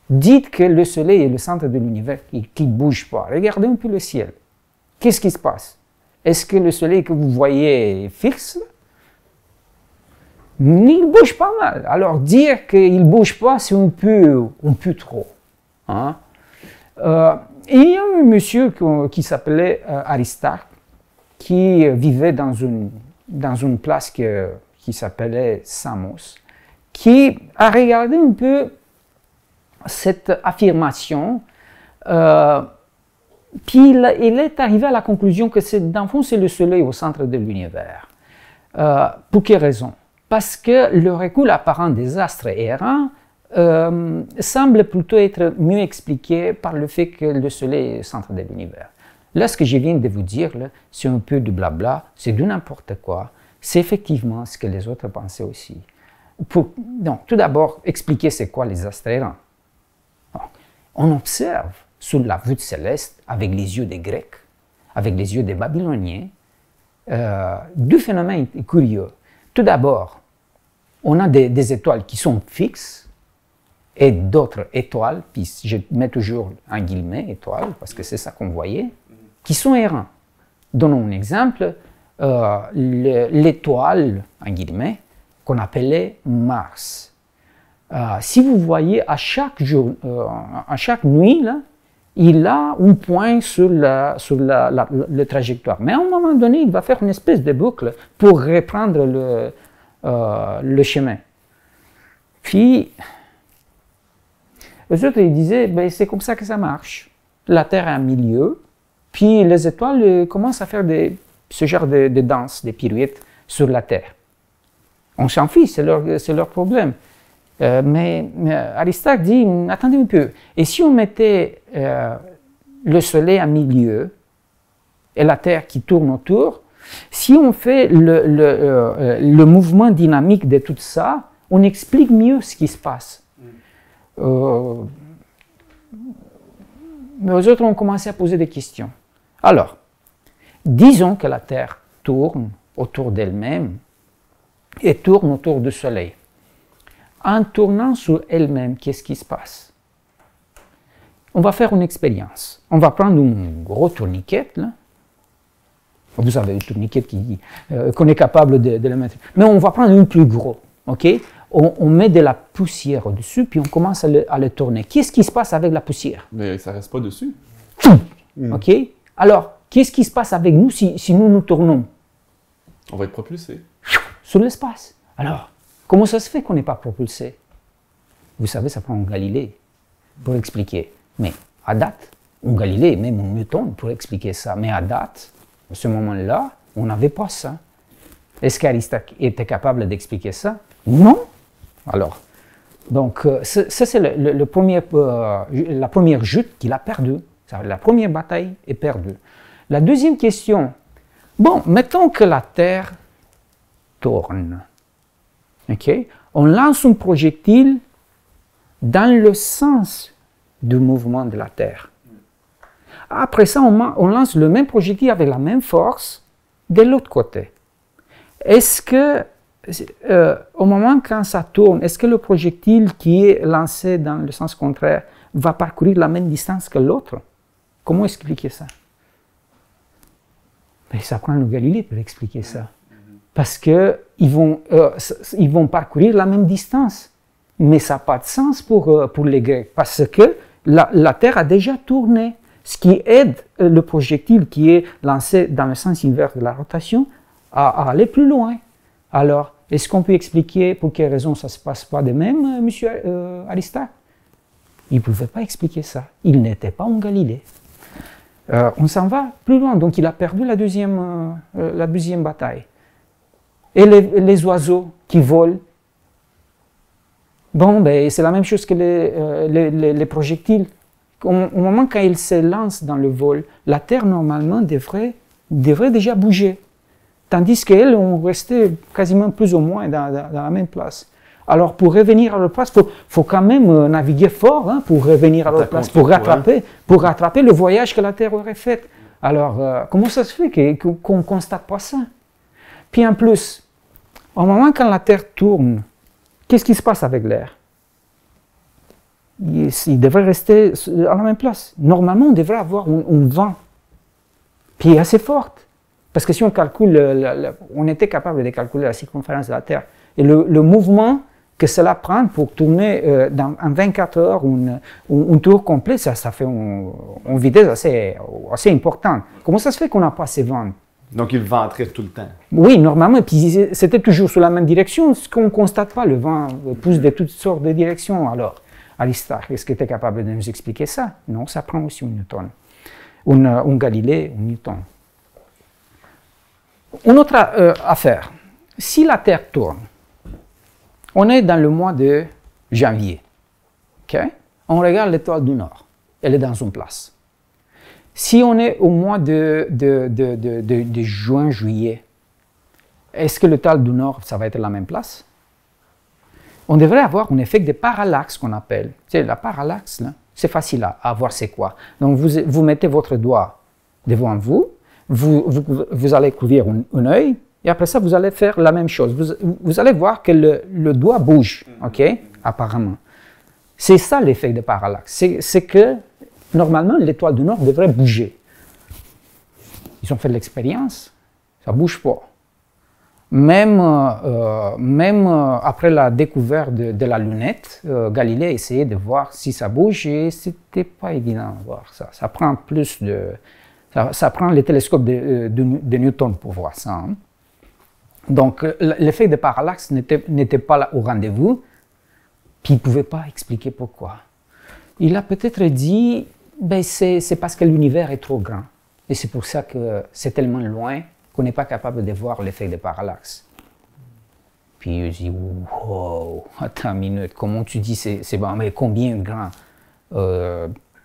Dites que le Soleil est le centre de l'univers qui ne bouge pas. Regardez un peu le ciel. Qu'est-ce qui se passe? Est-ce que le Soleil que vous voyez est fixe? Il bouge pas mal. Alors dire qu'il ne bouge pas, c'est un peu trop. Hein? Il y a un monsieur qui s'appelait Aristarque, qui vivait dans une place qui s'appelait Samos, qui a regardé un peu cette affirmation, puis il est arrivé à la conclusion que dans le fond, c'est le Soleil au centre de l'univers. Pour quelle raison? Parce que le recul apparent des astres errants semble plutôt être mieux expliqué par le fait que le Soleil est le centre de l'univers. Là, ce que je viens de vous dire, c'est un peu du blabla, c'est du n'importe quoi. C'est effectivement ce que les autres pensaient aussi. Donc, tout d'abord, expliquer c'est quoi les astres errants. On observe sous la voûte céleste, avec les yeux des Grecs, avec les yeux des Babyloniens, deux phénomènes curieux. Tout d'abord, on a des étoiles qui sont fixes et d'autres étoiles, puis je mets toujours en guillemets étoiles, parce que c'est ça qu'on voyait, qui sont errants. Donnons un exemple, l'étoile, en guillemets, qu'on appelait Mars. Si vous voyez à chaque nuit, là, il a un point sur la trajectoire. Mais à un moment donné, il va faire une espèce de boucle pour reprendre le chemin. Puis, eux autres, ils disaient, ben, c'est comme ça que ça marche. La Terre est un milieu, puis les étoiles commencent à faire ce genre de danse, des pirouettes sur la Terre. On s'en fiche, c'est leur problème. Mais Aristarque dit, attendez un peu, et si on mettait le Soleil à milieu et la Terre qui tourne autour, si on fait le mouvement dynamique de tout ça, on explique mieux ce qui se passe. Mais aux autres, on commençait à poser des questions. Alors, disons que la Terre tourne autour d'elle-même et tourne autour du Soleil. En tournant sur elle-même, qu'est-ce qui se passe? On va faire une expérience. On va prendre un gros tourniquet, là. Vous avez un tourniquet qu'on est capable de le mettre. Mais on va prendre un plus gros, ok? On met de la poussière au-dessus, puis on commence à le tourner. Qu'est-ce qui se passe avec la poussière? Mais ça ne reste pas dessus. Ok? Alors, qu'est-ce qui se passe avec nous si nous tournons? On va être propulsé. Sur l'espace. Alors, comment ça se fait qu'on n'est pas propulsé? Vous savez, ça prend un Galilée pour expliquer. Mais à date, un Galilée, même un Newton pour expliquer ça. Mais à date, à ce moment-là, on n'avait pas ça. Est-ce qu'Aristarque était capable d'expliquer ça? Non. Alors, donc, ça c'est la première chute qu'il a perdue. La première bataille est perdue. La deuxième question, bon, mettons que la Terre tourne. Okay? On lance un projectile dans le sens du mouvement de la Terre. Après ça, on lance le même projectile avec la même force de l'autre côté. Est-ce que, au moment quand ça tourne, est-ce que le projectile qui est lancé dans le sens contraire va parcourir la même distance que l'autre? Comment expliquer ça? Mais ça prend le Galilée pour expliquer ça. Parce qu'ils vont parcourir la même distance. Mais ça n'a pas de sens pour les Grecs. Parce que la Terre a déjà tourné. Ce qui aide le projectile qui est lancé dans le sens inverse de la rotation à aller plus loin. Alors, est-ce qu'on peut expliquer pour quelle raison ça ne se passe pas de même, monsieur Aristarque? Il ne pouvait pas expliquer ça. Il n'était pas un Galilée. On s'en va plus loin. Donc, il a perdu la deuxième bataille. Et les oiseaux qui volent, bon, ben, c'est la même chose que les projectiles. Au moment quand ils se lancent dans le vol, la Terre, normalement, devrait déjà bouger. Tandis qu'elles ont resté quasiment plus ou moins dans la même place. Alors, pour revenir à leur place, il faut quand même naviguer fort pour revenir à leur place, pour rattraper le voyage que la Terre aurait fait. Alors, comment ça se fait qu'on ne constate pas ça? Puis en plus, au moment quand la Terre tourne, qu'est-ce qui se passe avec l'air? Il devrait rester à la même place. Normalement, on devrait avoir un vent, puis assez fort. Parce que si on calcule, on était capable de calculer la circonférence de la Terre. Et le mouvement que cela prend pour tourner en 24 heures un tour complet, ça fait une vitesse assez importante. Comment ça se fait qu'on n'a pas ces vents? Donc, il venterait tout le temps. Oui, normalement, puis c'était toujours sur la même direction, ce qu'on ne constate pas, le vent pousse de toutes sortes de directions. Alors, Aristarque, est-ce que tu es capable de nous expliquer ça? Non, ça prend aussi un Newton. Un Galilée, un Newton. Une autre affaire. Si la Terre tourne, on est dans le mois de janvier. OK? On regarde l'étoile du Nord. Elle est dans une place. Si on est au mois de juin, juillet, est-ce que l'étoile du Nord, ça va être la même place? On devrait avoir un effet de parallaxe qu'on appelle. C'est la parallaxe, là. C'est facile à voir c'est quoi. Donc, vous mettez votre doigt devant vous, vous allez couvrir un œil, et après ça, vous allez faire la même chose. Vous allez voir que le doigt bouge, OK? Apparemment. C'est ça l'effet de parallaxe. C'est que, normalement, l'étoile du Nord devrait bouger. Ils ont fait l'expérience, ça ne bouge pas. Même après la découverte de la lunette, Galilée a essayé de voir si ça bouge et ce n'était pas évident de voir ça. Ça prend plus de... Ça prend les télescopes de Newton pour voir ça. Hein. Donc, l'effet de parallaxe n'était pas là au rendez-vous, puis il ne pouvait pas expliquer pourquoi. Il a peut-être dit, ben c'est parce que l'univers est trop grand. Et c'est pour ça que c'est tellement loin qu'on n'est pas capable de voir l'effet de parallaxe. Puis il dit, wow, attends une minute, comment tu dis c'est bon, mais combien de grand?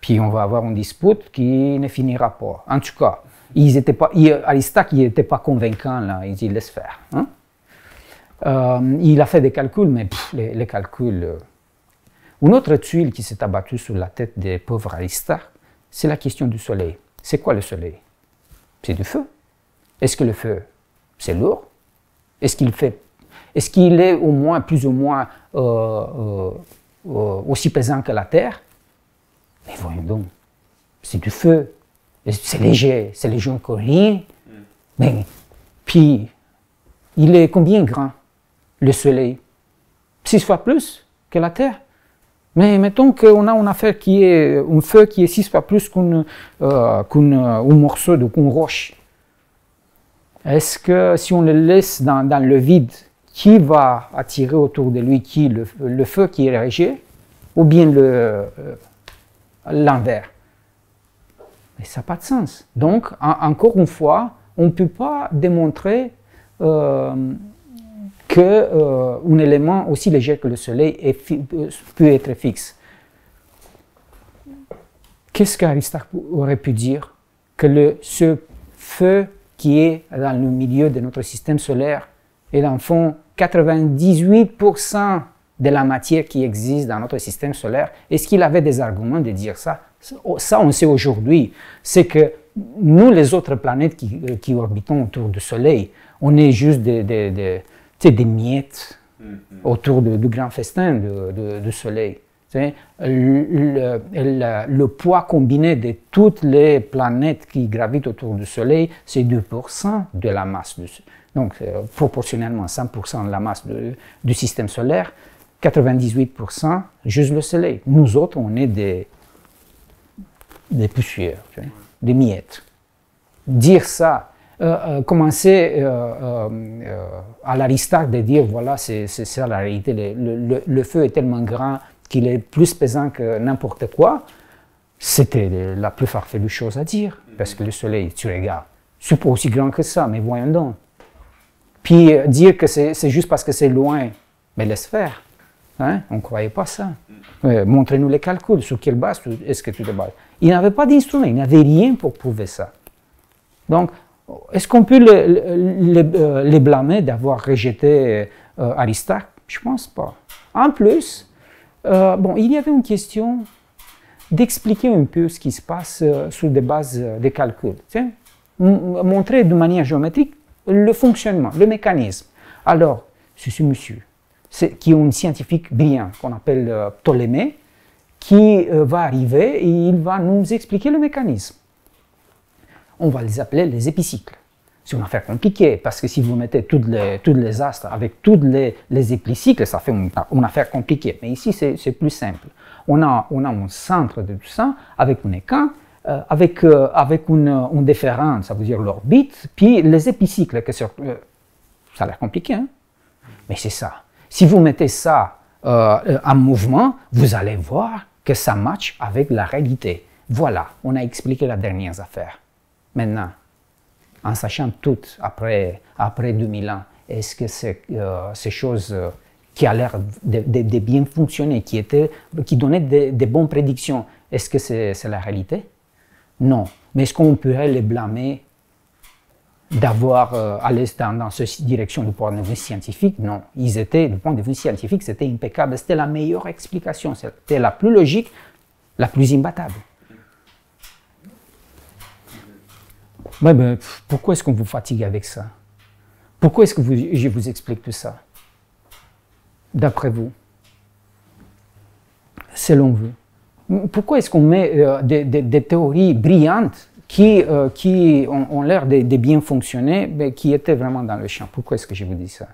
Puis on va avoir une dispute qui ne finira pas. En tout cas, Aristarque n'était pas convaincant, là. Il dit, laisse faire. Hein? Il a fait des calculs, mais les calculs... Une autre tuile qui s'est abattue sur la tête des pauvres Aristarque, c'est la question du soleil. C'est quoi le soleil? C'est du feu. Est-ce que le feu, c'est lourd? Est-ce qu'il est au moins, plus ou moins, aussi pesant que la Terre? Mais voyons donc, c'est du feu, c'est léger encore rien. Mais, puis, il est combien grand, le Soleil? 6 fois plus que la Terre. Mais mettons qu'on a une affaire qui est, un feu qui est 6 fois plus qu'un morceau qu'une roche. Est-ce que si on le laisse dans le vide, qui va attirer autour de lui qui le feu qui est léger ou bien l'envers? Mais ça n'a pas de sens. Donc, encore une fois, on ne peut pas démontrer qu'un élément aussi léger que le Soleil peut être fixe. Qu'est-ce qu'Aristarque aurait pu dire? Que ce feu qui est dans le milieu de notre système solaire est dans le fond 98% de la matière qui existe dans notre système solaire. Est-ce qu'il avait des arguments de dire ça? Ça, on sait aujourd'hui. C'est que nous, les autres planètes qui orbitons autour du Soleil, on est juste des miettes autour du grand festin du Soleil. Le poids combiné de toutes les planètes qui gravitent autour du Soleil, c'est 2% de la masse du Soleil. Donc, proportionnellement, 100% de la masse du système solaire, 98% juste le Soleil. Nous autres, on est des poussières, des miettes. Dire ça, commencer à l'Aristarque de dire, voilà, c'est ça la réalité, le feu est tellement grand qu'il est plus pesant que n'importe quoi, c'était la plus farfelue chose à dire. Parce que le Soleil, tu regardes, c'est pas aussi grand que ça, mais voyons donc. Puis dire que c'est juste parce que c'est loin, mais laisse faire. Hein? On ne croyait pas ça. Montrez-nous les calculs, sur quelle base est-ce que tu te bases. Il n'avait pas d'instrument, il n'avait rien pour prouver ça. Donc, est-ce qu'on peut les blâmer d'avoir rejeté Aristarque? Je ne pense pas. En plus, il y avait une question d'expliquer un peu ce qui se passe sur des bases de calcul. Montrer de manière géométrique le fonctionnement, le mécanisme. Alors, c'est ce monsieur, qui est un scientifique brillant qu'on appelle Ptolémée, qui va arriver et il va nous expliquer le mécanisme. On va les appeler les épicycles. C'est une affaire compliquée, parce que si vous mettez tous les astres avec tous les épicycles, ça fait une affaire compliquée. Mais ici, c'est plus simple. On a un centre de tout ça, avec un écart, avec une déférence, ça veut dire l'orbite, puis les épicycles, ça a l'air compliqué, hein? Mais c'est ça. Si vous mettez ça en mouvement, vous allez voir que ça matche avec la réalité. Voilà, on a expliqué la dernière affaire. Maintenant, en sachant tout après 2000 ans, est-ce que ces choses qui a l'air de bien fonctionner, qui donnait de bonnes prédictions. Est-ce que c'est la réalité? Non. Mais est-ce qu'on pourrait les blâmer d'avoir allé dans cette direction du point de vue scientifique? Non. Ils étaient, du point de vue scientifique, c'était impeccable. C'était la meilleure explication. C'était la plus logique, la plus imbattable. Pourquoi est-ce qu'on vous fatigue avec ça? Pourquoi est-ce que je vous explique tout ça? D'après vous, selon vous, pourquoi est-ce qu'on met des théories brillantes qui ont l'air de bien fonctionner, mais qui étaient vraiment dans le champ? Pourquoi est-ce que je vous dis ça?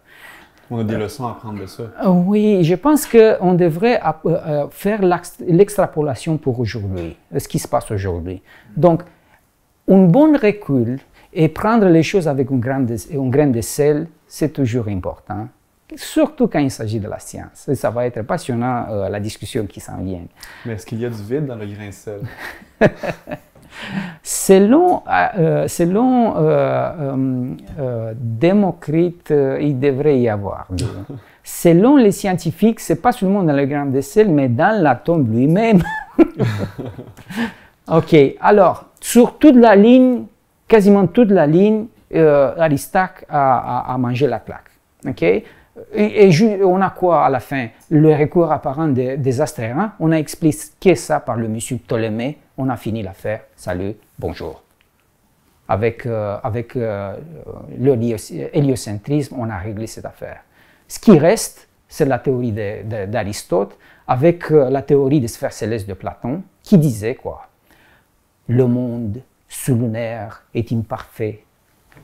On a des leçons à prendre de ça. Oui, je pense qu'on devrait faire l'extrapolation pour aujourd'hui, ce qui se passe aujourd'hui. Donc, un bon recul et prendre les choses avec un grain de sel, c'est toujours important. Surtout quand il s'agit de la science. Et ça va être passionnant, la discussion qui s'en vient. Mais est-ce qu'il y a du vide dans le grain de sel? Selon Démocrite, il devrait y avoir. Selon les scientifiques, ce n'est pas seulement dans le grain de sel, mais dans l'atome lui-même. OK, alors, sur toute la ligne, quasiment toute la ligne, Aristarque a mangé la claque. OK? Et on a quoi à la fin? Le recours apparent des astéroïdes. On a expliqué ça par le monsieur Ptolémée. On a fini l'affaire. Salut, bonjour. Avec l'héliocentrisme, on a réglé cette affaire. Ce qui reste, c'est la théorie d'Aristote avec la théorie des sphères célestes de Platon qui disait quoi? Le monde sous-lunaire est imparfait.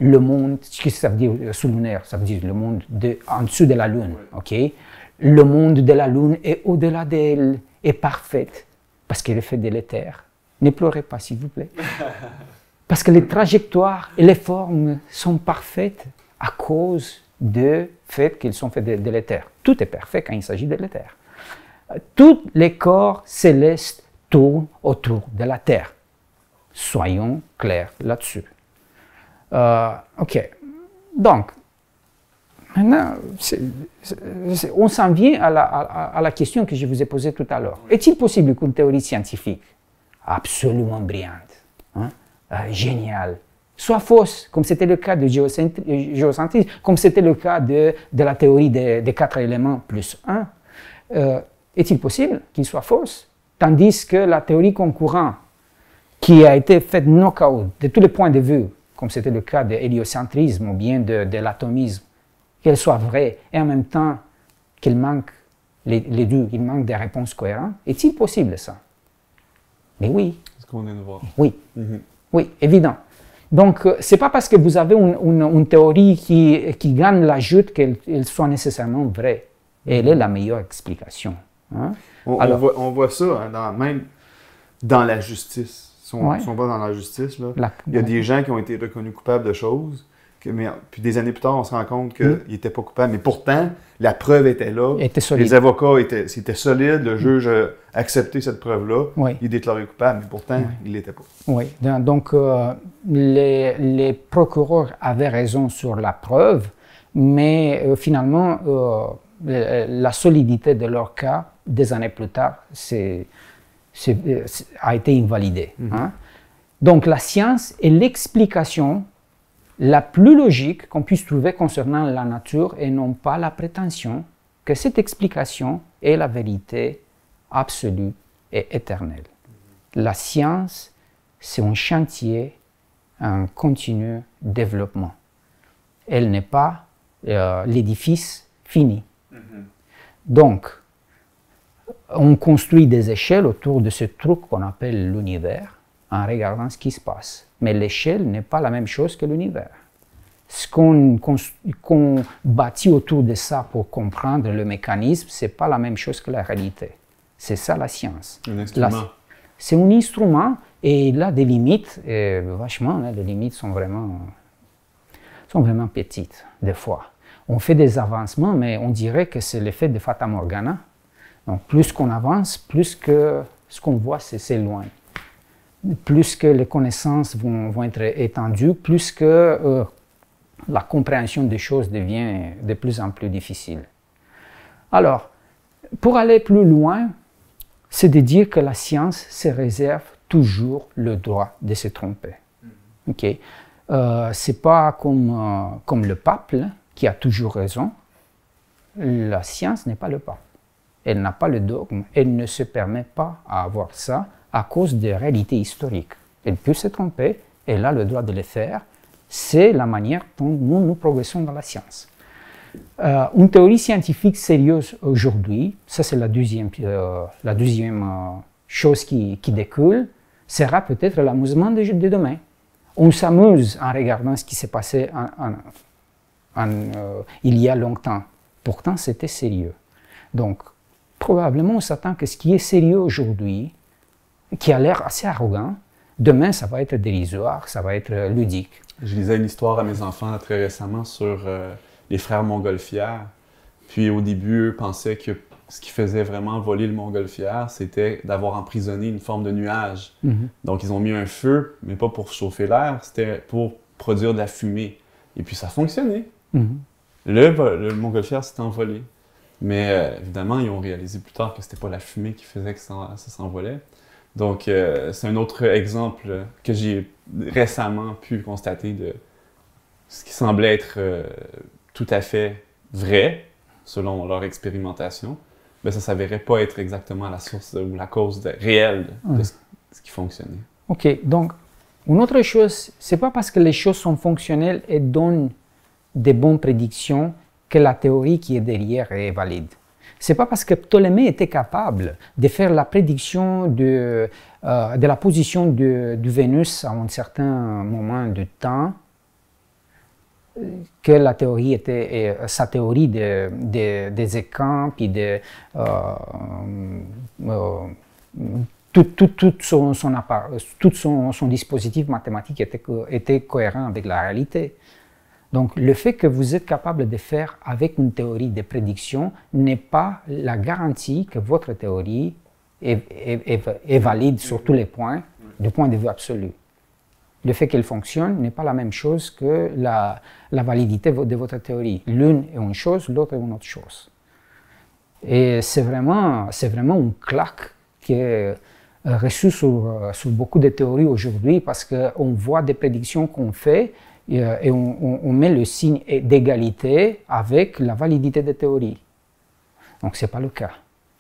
Le monde, qu'est-ce que ça veut dire sous-lunaire? Ça veut dire le monde en dessous de la Lune. Okay? Le monde de la Lune est au-delà d'elle, est parfaite, parce qu'elle est faite de l'éther. Ne pleurez pas, s'il vous plaît. Parce que les trajectoires et les formes sont parfaites à cause du fait qu'elles sont faites de l'éther. Tout est parfait quand il s'agit de l'éther. Tous les corps célestes tournent autour de la Terre. Soyons clairs là-dessus. OK. Donc, maintenant, on s'en vient à la question que je vous ai posée tout à l'heure. Est-il possible qu'une théorie scientifique absolument brillante, géniale, soit fausse, comme c'était le cas du géocentrisme, comme c'était le cas de la théorie des 4 éléments plus 1, est-il possible qu'il soit fausse, tandis que la théorie concurrente, qui a été faite knock-out de tous les points de vue, comme c'était le cas de l'héliocentrisme ou bien de l'atomisme, qu'elle soit vraie et en même temps qu'il manque les deux, il manque des réponses cohérentes, est-il possible ça? Mais oui. C'est ce qu'on vient de voir. Oui, oui, évident. Donc, ce n'est pas parce que vous avez une théorie qui gagne la joute qu'elle soit nécessairement vraie. Elle est la meilleure explication. Hein? On voit ça même dans la justice. Si on va dans la justice, là, il y a des gens qui ont été reconnus coupables de choses, puis des années plus tard, on se rend compte qu'ils n'étaient pas coupables. Mais pourtant, la preuve était là. Les avocats c'était solide, le juge a accepté cette preuve-là. Oui. Il est déclaré coupable, mais pourtant, il ne l'était pas. Oui, donc les procureurs avaient raison sur la preuve, mais finalement, la solidité de leur cas, des années plus tard, a été invalidée. Hein? Donc la science est l'explication la plus logique qu'on puisse trouver concernant la nature et non pas la prétention que cette explication est la vérité absolue et éternelle. La science, c'est un chantier, un continu développement. Elle n'est pas l'édifice fini. Donc, on construit des échelles autour de ce truc qu'on appelle l'univers en regardant ce qui se passe. Mais l'échelle n'est pas la même chose que l'univers. Ce qu'on bâtit autour de ça pour comprendre le mécanisme, ce n'est pas la même chose que la réalité. C'est ça la science. Un instrument. C'est un instrument et il a des limites, et vachement, là, les limites sont vraiment petites, des fois. On fait des avancements, mais on dirait que c'est l'effet de Fata Morgana. Donc, plus qu'on avance, plus que ce qu'on voit s'éloigne. Plus que les connaissances vont être étendues, plus que la compréhension des choses devient de plus en plus difficile. Alors, pour aller plus loin, c'est de dire que la science se réserve toujours le droit de se tromper. Okay? C'est pas comme le pape là, qui a toujours raison. La science n'est pas le pape. Elle n'a pas le dogme. Elle ne se permet pas à avoir ça à cause des réalités historiques. Elle peut se tromper, elle a le droit de le faire. C'est la manière dont nous progressons dans la science. Une théorie scientifique sérieuse aujourd'hui, ça c'est la deuxième chose qui découle, sera peut-être l'amusement de demain. On s'amuse en regardant ce qui s'est passé il y a longtemps. Pourtant, c'était sérieux. Donc, probablement, on s'attend que ce qui est sérieux aujourd'hui, qui a l'air assez arrogant, demain, ça va être dérisoire, ça va être ludique. Je lisais une histoire à mes enfants très récemment sur les frères Montgolfière. Puis au début, eux pensaient que ce qui faisait vraiment voler le Montgolfière, c'était d'avoir emprisonné une forme de nuage. Donc ils ont mis un feu, mais pas pour chauffer l'air, c'était pour produire de la fumée. Et puis ça fonctionnait. Le Montgolfière s'est envolé. Mais évidemment, ils ont réalisé plus tard que c'était pas la fumée qui faisait que ça s'envolait. Donc, c'est un autre exemple que j'ai récemment pu constater de ce qui semblait être tout à fait vrai, selon leur expérimentation, mais ça ne s'avérait pas être exactement la source ou la cause réelle de ce qui fonctionnait. OK. Donc, une autre chose, ce n'est pas parce que les choses sont fonctionnelles et donnent des bonnes prédictions que la théorie qui est derrière est valide. Ce n'est pas parce que Ptolémée était capable de faire la prédiction de la position de Vénus à un certain moment de temps que la théorie était, sa théorie des écrans, puis tout son dispositif mathématique était cohérent avec la réalité. Donc, le fait que vous êtes capable de faire avec une théorie de prédiction n'est pas la garantie que votre théorie est valide sur tous les points, du point de vue absolu. Le fait qu'elle fonctionne n'est pas la même chose que la validité de votre théorie. L'une est une chose, l'autre est une autre chose. Et c'est vraiment une claque qui est reçue sur beaucoup de théories aujourd'hui parce qu'on voit des prédictions qu'on fait et on met le signe d'égalité avec la validité des théories. Donc, ce n'est pas le cas.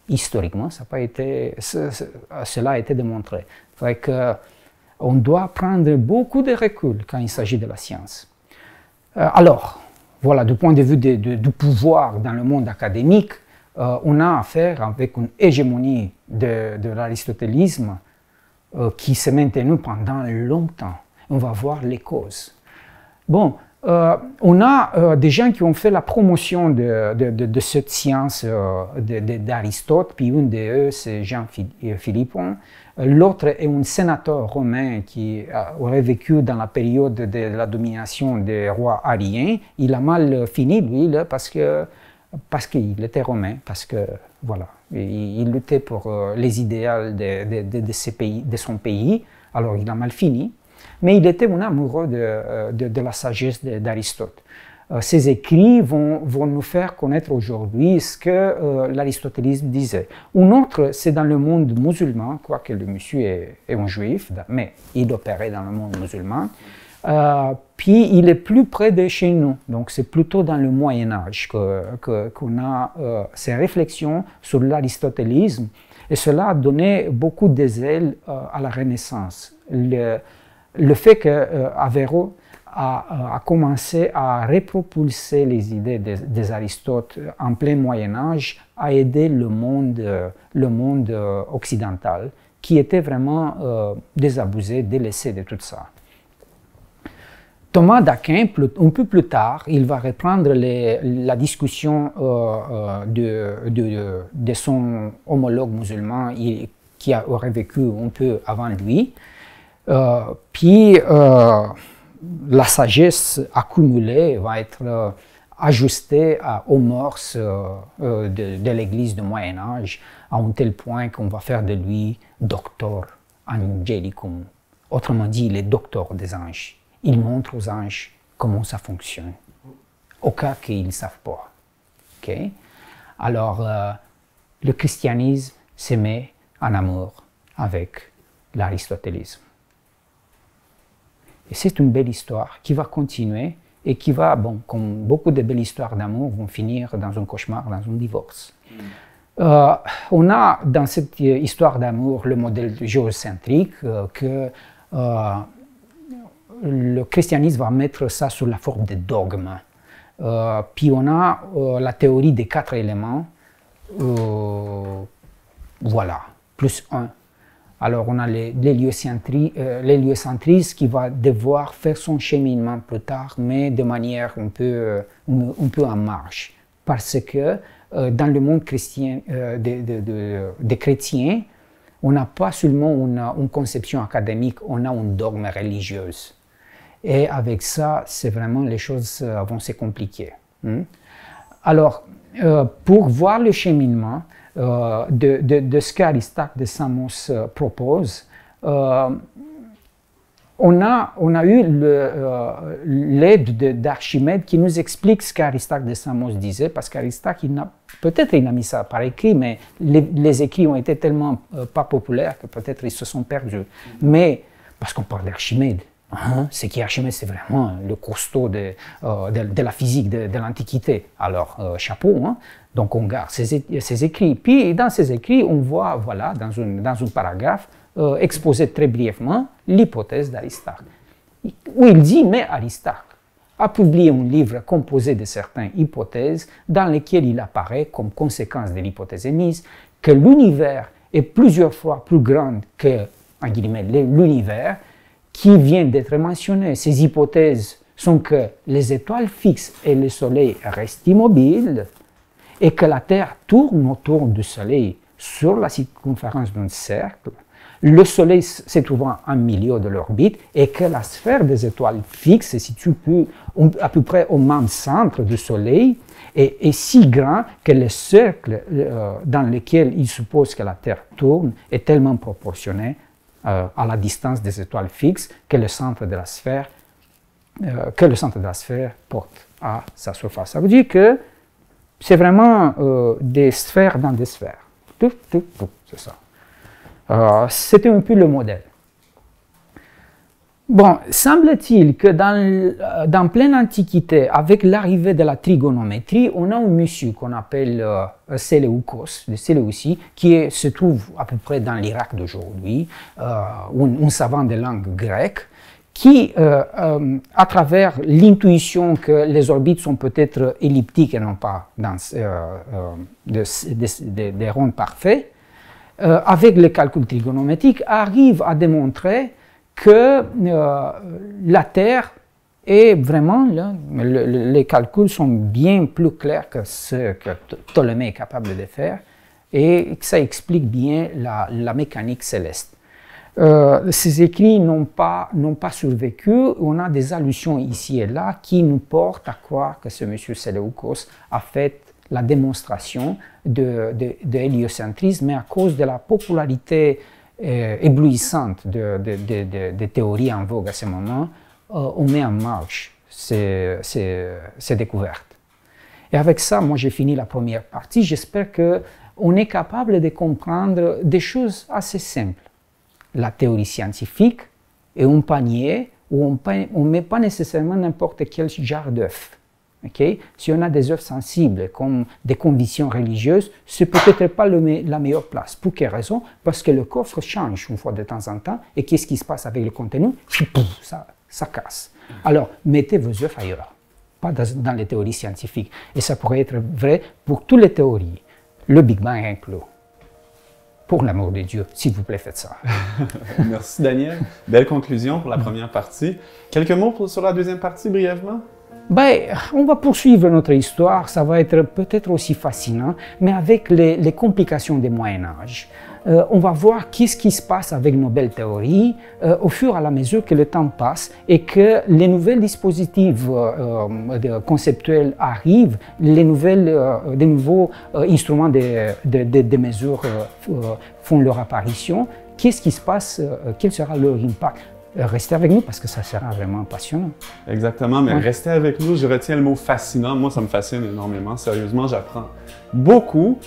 Historiquement, cela a été démontré. Fait que, on doit prendre beaucoup de recul quand il s'agit de la science. Alors, voilà, du point de vue du pouvoir dans le monde académique, on a affaire avec une hégémonie de l'aristotélisme qui s'est maintenue pendant longtemps. On va voir les causes. Bon, on a des gens qui ont fait la promotion de cette science d'Aristote, puis une d'eux, c'est Jean Philippon. L'autre est un sénateur romain qui aurait vécu dans la période de la domination des rois ariens. Il a mal fini, lui, là, parce qu'il était romain, parce que, voilà, il luttait pour les idéaux de son pays, alors il a mal fini. Mais il était un amoureux de la sagesse d'Aristote. Ses écrits vont nous faire connaître aujourd'hui ce que l'aristotélisme disait. Un autre, c'est dans le monde musulman, quoique le monsieur est un juif, mais il opérait dans le monde musulman. Puis il est plus près de chez nous, donc c'est plutôt dans le Moyen-Âge qu'on a ces réflexions sur l'aristotélisme. Et cela a donné beaucoup d'ailes à la Renaissance. Le fait qu'Averroès a commencé à repropulser les idées des Aristote en plein Moyen-Âge a aidé le monde occidental qui était vraiment désabusé, délaissé de tout ça. Thomas d'Aquin, un peu plus tard, il va reprendre la discussion de son homologue musulman qui aurait vécu un peu avant lui. Puis la sagesse accumulée va être ajustée aux mœurs de l'Église du Moyen-Âge à un tel point qu'on va faire de lui doctor angelicum. Autrement dit, il est docteur des anges. Il montre aux anges comment ça fonctionne, au cas qu'ils ne savent pas. Okay? Alors, le christianisme se met en amour avec l'aristotélisme. Et c'est une belle histoire qui va continuer et qui va, bon, comme beaucoup de belles histoires d'amour, vont finir dans un cauchemar, dans un divorce. On a dans cette histoire d'amour le modèle géocentrique que le christianisme va mettre ça sous la forme de dogmes. Puis on a la théorie des 4 éléments, voilà, plus 1. Alors on a l'héliocentrisme qui va devoir faire son cheminement plus tard, mais de manière un peu en marche. Parce que dans le monde chrétien, des chrétiens, on n'a pas seulement une conception académique, on a une dogme religieuse. Et avec ça, c'est vraiment, les choses vont se compliquer. Alors, pour voir le cheminement de ce qu'Aristarque de Samos propose, on a eu l'aide d'Archimède qui nous explique ce qu'Aristarque de Samos disait, parce qu'Aristarque, peut-être il a mis ça par écrit, mais les écrits ont été tellement pas populaires que peut-être ils se sont perdus. Mais, parce qu'on parle d'Archimède, c'est qu'Archimède, c'est vraiment le costaud de la physique de l'Antiquité. Alors, chapeau, hein? Donc on garde ses écrits. Puis dans ces écrits, on voit, voilà, dans un paragraphe, exposer très brièvement l'hypothèse d'Aristarque. Où il dit, mais Aristarque a publié un livre composé de certaines hypothèses dans lesquelles il apparaît, comme conséquence de l'hypothèse émise, que l'univers est plusieurs fois plus grand que, en guillemets, l'univers qui vient d'être mentionné. Ces hypothèses sont que les étoiles fixes et le Soleil restent immobiles et que la Terre tourne autour du Soleil sur la circonférence d'un cercle, le Soleil se trouvant en milieu de l'orbite et que la sphère des étoiles fixes se situe à peu près au même centre du Soleil et est si grand que le cercle dans lequel il suppose que la Terre tourne est tellement proportionné à la distance des étoiles fixes que le centre de la sphère porte à sa surface. Ça veut dire que c'est vraiment des sphères dans des sphères. C'est ça. C'était un peu le modèle. Bon, semble-t-il que dans pleine Antiquité, avec l'arrivée de la trigonométrie, on a un monsieur qu'on appelle Séleucos, de Séleucie, qui se trouve à peu près dans l'Irak d'aujourd'hui, un savant de langue grecque, qui, à travers l'intuition que les orbites sont peut-être elliptiques et non pas des ronds parfaits, avec les calculs trigonométriques, arrive à démontrer que la Terre est vraiment, là, les calculs sont bien plus clairs que ce que Ptolémée est capable de faire, et que ça explique bien la mécanique céleste. Ces écrits n'ont pas survécu. On a des allusions ici et là qui nous portent à croire que ce monsieur Séleucos a fait la démonstration de l'héliocentrisme, mais à cause de la popularité éblouissante des théories en vogue à ce moment, on met en marche ces découvertes. Et avec ça, moi j'ai fini la première partie. J'espère qu'on est capable de comprendre des choses assez simples. La théorie scientifique est un panier où on ne met pas nécessairement n'importe quel genre d'œuf. Okay? Si on a des œufs sensibles comme des convictions religieuses, ce n'est peut-être pas la meilleure place. Pour quelle raison? Parce que le coffre change une fois de temps en temps et qu'est-ce qui se passe avec le contenu? Ça casse. Alors, mettez vos œufs ailleurs, pas dans les théories scientifiques. Et ça pourrait être vrai pour toutes les théories, le Big Bang inclus. Pour l'amour de Dieu, s'il vous plaît, faites ça. Merci Daniel. Belle conclusion pour la première partie. Quelques mots sur la deuxième partie, brièvement? On va poursuivre notre histoire, ça va être peut-être aussi fascinant, mais avec les complications du Moyen-Âge. On va voir qu'est-ce qui se passe avec nos belles théories au fur et à mesure que le temps passe et que les nouvelles dispositifs conceptuels arrivent, les nouveaux instruments de mesure font leur apparition. Qu'est-ce qui se passe? Quel sera leur impact? restez avec nous parce que ça sera vraiment passionnant. Exactement, mais restez avec nous. Je retiens le mot fascinant. Moi, ça me fascine énormément. Sérieusement, j'apprends beaucoup.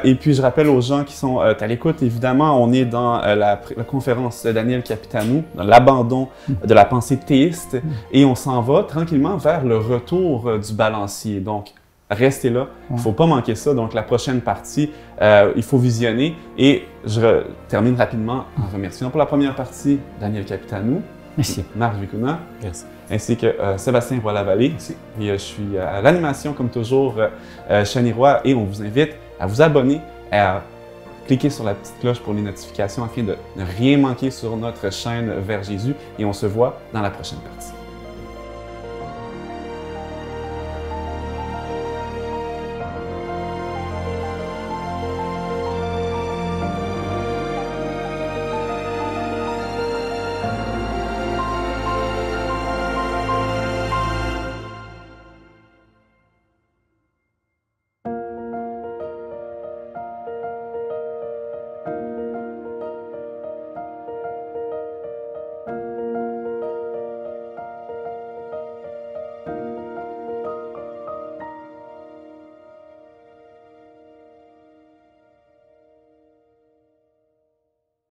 Et puis, je rappelle aux gens qui sont à l'écoute, évidemment, on est dans la conférence de Daniel Capitanou, dans l'abandon de la pensée théiste, et on s'en va tranquillement vers le retour du balancier. Donc, restez là, il ne faut pas manquer ça. Donc, la prochaine partie, il faut visionner. Et je termine rapidement en remerciant pour la première partie Daniel Capitanou. Merci. Marc Vicuna. Merci. Ainsi que Sébastien Roy-Lavallée. Et je suis à l'animation, comme toujours, Chani Roy, et on vous invite à vous abonner et à cliquer sur la petite cloche pour les notifications afin de ne rien manquer sur notre chaîne Vers Jésus. Et on se voit dans la prochaine partie.